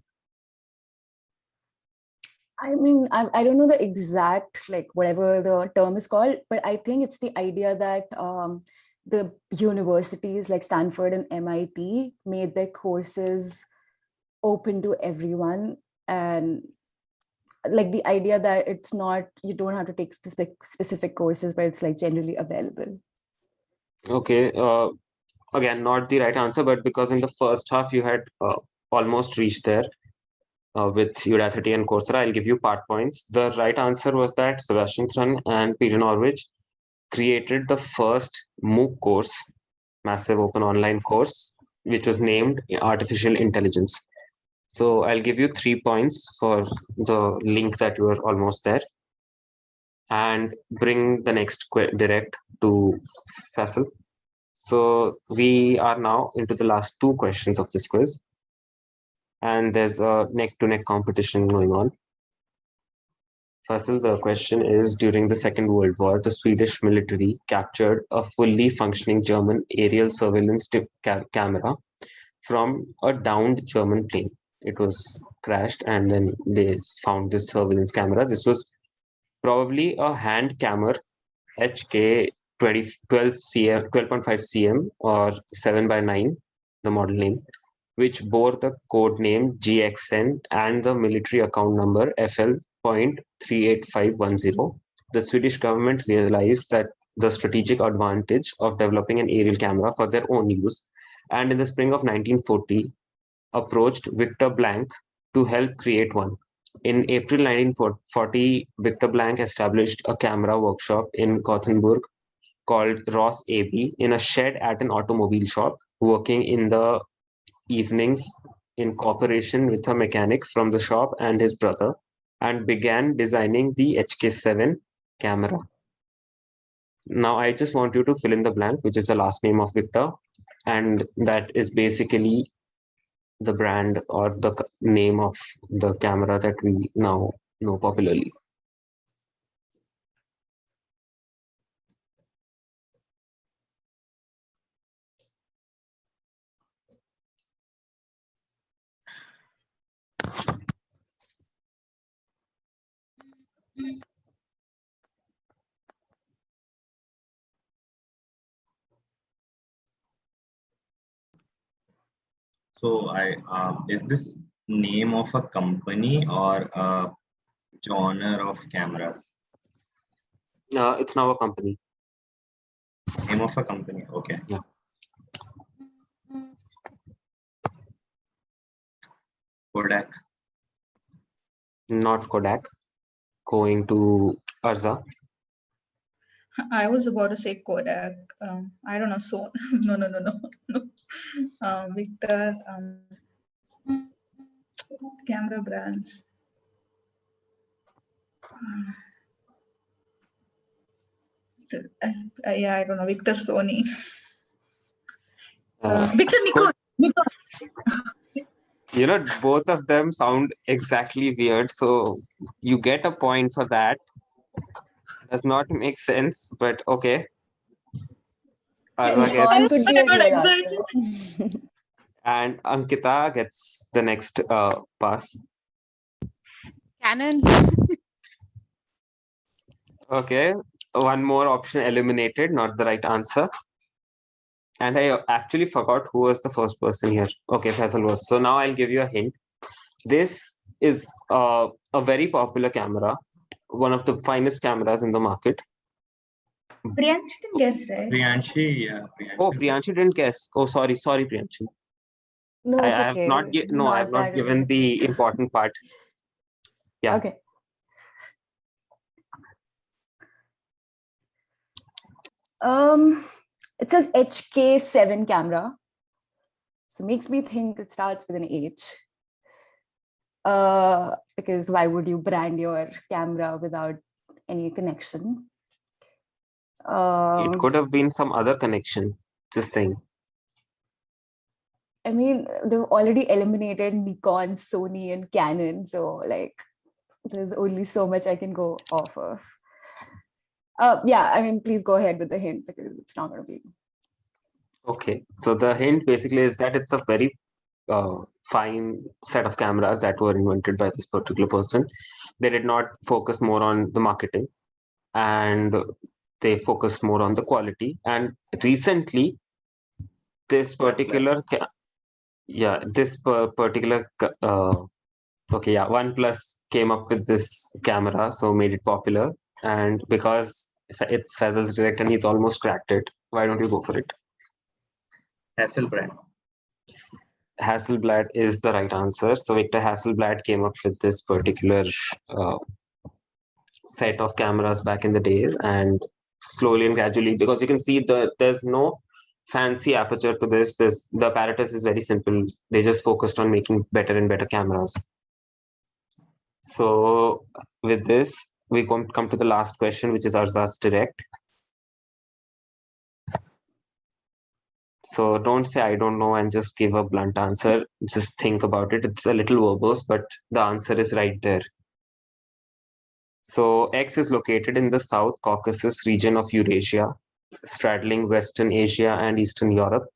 I mean, I don't know the exact, like whatever the term is called, but I think it's the idea that the universities like Stanford and MIT made their courses open to everyone. And like the idea that it's not, you don't have to take specific courses, but it's like generally available. Okay, again, not the right answer, but because in the first half you had almost reached there with Udacity and Coursera, I'll give you part points. The right answer was that Sebastian Thrun and Peter Norwich created the first MOOC course, massive open online course, which was named Artificial Intelligence. So I'll give you 3 points for the link that you were almost there. And bring the next direct to Faisal. So we are now into the last 2 questions of this quiz. And there's a neck-to-neck competition going on. Faisal, the question is, during the Second World War, the Swedish military captured a fully functioning German aerial surveillance camera from a downed German plane. It was crashed and then they found this surveillance camera. This was probably a hand camera HK 12.5 cm or 7x9, the model name, which bore the code name GXN and the military account number FL.38510. The Swedish government realized that the strategic advantage of developing an aerial camera for their own use, and in the spring of 1940, approached Victor Blank to help create one. In April 1940, Victor Blank established a camera workshop in Gothenburg called Ross AB in a shed at an automobile shop. Working in the evenings, in cooperation with a mechanic from the shop and his brother and began designing the HK7 camera. Now, I just want you to fill in the blank, which is the last name of Victor, and that is basically the brand or the name of the camera that we now know popularly. So is this name of a company or a genre of cameras? It's now a company. Name of a company. Okay. Yeah. Kodak. Not Kodak. Going to Arza. I was about to say Kodak. I don't know. So no. Victor. Camera brands. Yeah, I don't know. Victor, Sony. Victor, Nikon. You know, both of them sound exactly weird, so you get a point for that. Does not make sense, but okay. Arza Nikon gets, could be a I got real excited. answer. and Ankita gets the next pass. Canon. Okay, one more option eliminated, not the right answer. And I actually forgot who was the first person here. Okay, Faisal was. So now I'll give you a hint. This is a very popular camera, one of the finest cameras in the market. Priyanshi can guess, right? Priyanshi, yeah. Oh, Priyanshi didn't guess. Oh, sorry, Priyanshi. No, it's I have okay. not no, I have not that given the important part. Yeah. Okay. It says HK7 camera. So makes me think it starts with an H. Because why would you brand your camera without any connection? It could have been some other connection. Just saying. I mean, they've already eliminated Nikon, Sony, and Canon. So like, there's only so much I can go off of. Yeah, I mean, please go ahead with the hint because it's not going to be. Okay. So the hint basically is that it's a very fine set of cameras that were invented by this particular person. They did not focus more on the marketing, and they focused more on the quality. And recently, this particular OnePlus came up with this camera, so made it popular. And because it's Faisal's direct and he's almost cracked it, why don't you go for it? Hasselblad. Hasselblad is the right answer. So Victor Hasselblad came up with this particular set of cameras back in the days, and slowly and gradually, because you can see there's no fancy aperture to this. The apparatus is very simple. They just focused on making better and better cameras. So with this, we come to the last question, which is Arza's direct. So don't say I don't know and just give a blunt answer. Just think about it. It's a little verbose, but the answer is right there. So X is located in the South Caucasus region of Eurasia, straddling Western Asia and Eastern Europe.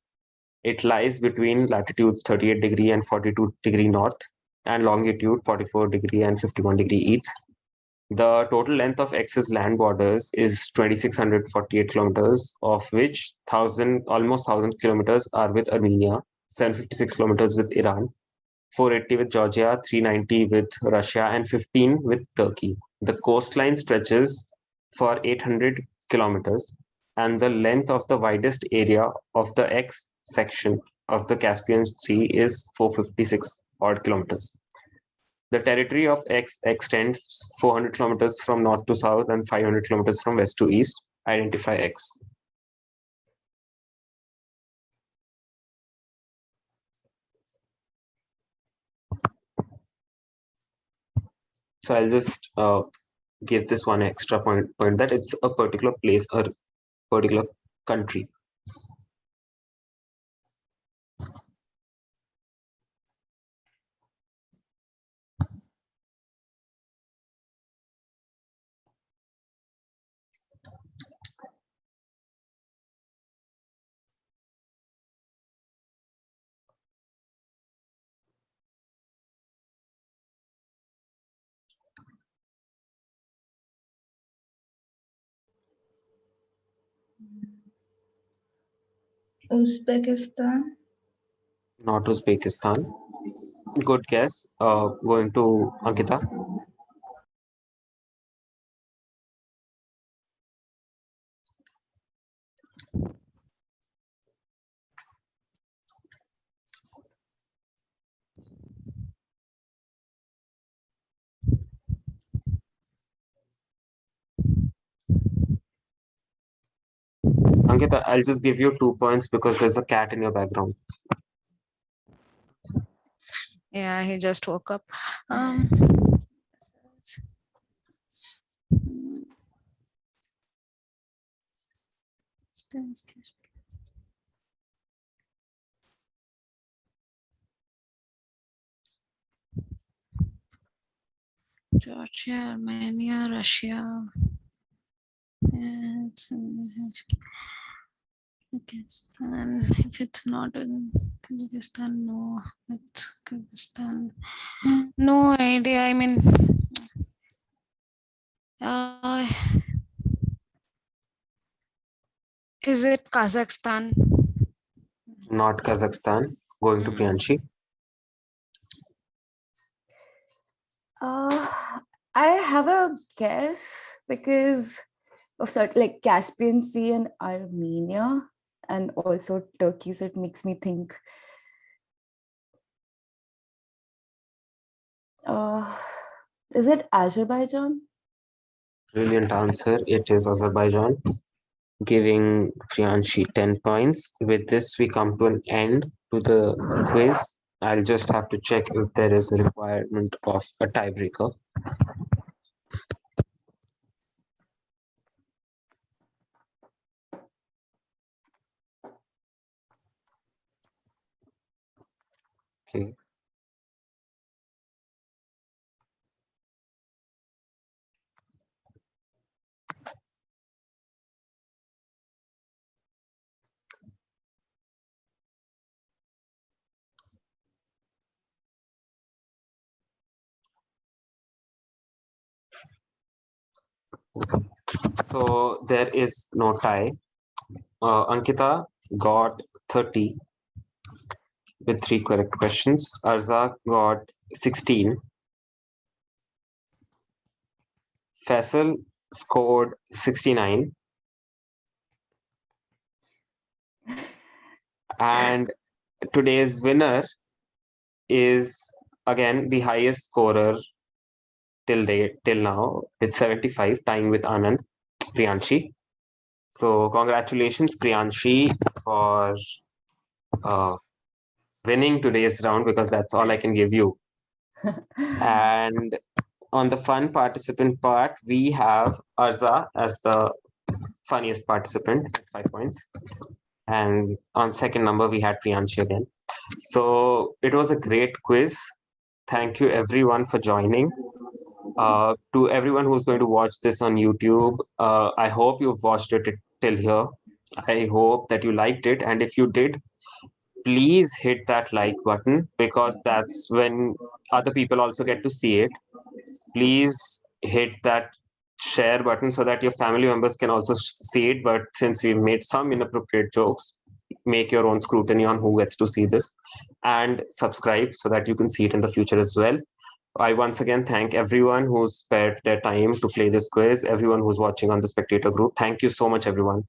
It lies between latitudes 38 degree and 42 degree north and longitude 44 degree and 51 degree east. The total length of X's land borders is 2,648 kilometers, of which almost 1,000 kilometers are with Armenia, 756 kilometers with Iran, 480 with Georgia, 390 with Russia, and 15 with Turkey. The coastline stretches for 800 kilometers, and the length of the widest area of the X section of the Caspian Sea is 456 odd kilometers. The territory of X extends 400 kilometers from north to south and 500 kilometers from west to east. Identify X. So I'll just give this one extra point that it's a particular place or particular country. Uzbekistan. Not Uzbekistan. Good guess. Going to Ankita. Ankita, I'll just give you 2 points because there's a cat in your background. Yeah, he just woke up. Hmm. Georgia, Armenia, Russia. Kyrgyzstan. If it's not in Kyrgyzstan, no. It's Kyrgyzstan. No idea. I mean, is it Kazakhstan? Not Kazakhstan. Going to Priyanshi. I have a guess because of like Caspian Sea and Armenia and also Turkey, so it makes me think. Is it Azerbaijan? Brilliant answer. It is Azerbaijan. Giving Priyanshi 10 points. With this, we come to an end to the quiz. I'll just have to check if there is a requirement of a tiebreaker. Okay. So there is no tie. Ankita got 30 with 3 correct questions. Arza got 16. Faisal scored 69. And today's winner is again the highest scorer till now with 75, tying with Anand, Priyanshi. So congratulations, Priyanshi, for winning today's round, because that's all I can give you. And on the fun participant part, we have Arza as the funniest participant at 5 points. And on second number, we had Priyanshi again. So it was a great quiz. Thank you everyone for joining. To everyone who's going to watch this on YouTube, I hope you've watched it till here. I hope that you liked it. And if you did, please hit that like button, because that's when other people also get to see it. Please hit that share button so that your family members can also see it. But since we made some inappropriate jokes, make your own scrutiny on who gets to see this, and subscribe so that you can see it in the future as well. I once again thank everyone who's spared their time to play this quiz, everyone who's watching on the spectator group. Thank you so much, everyone.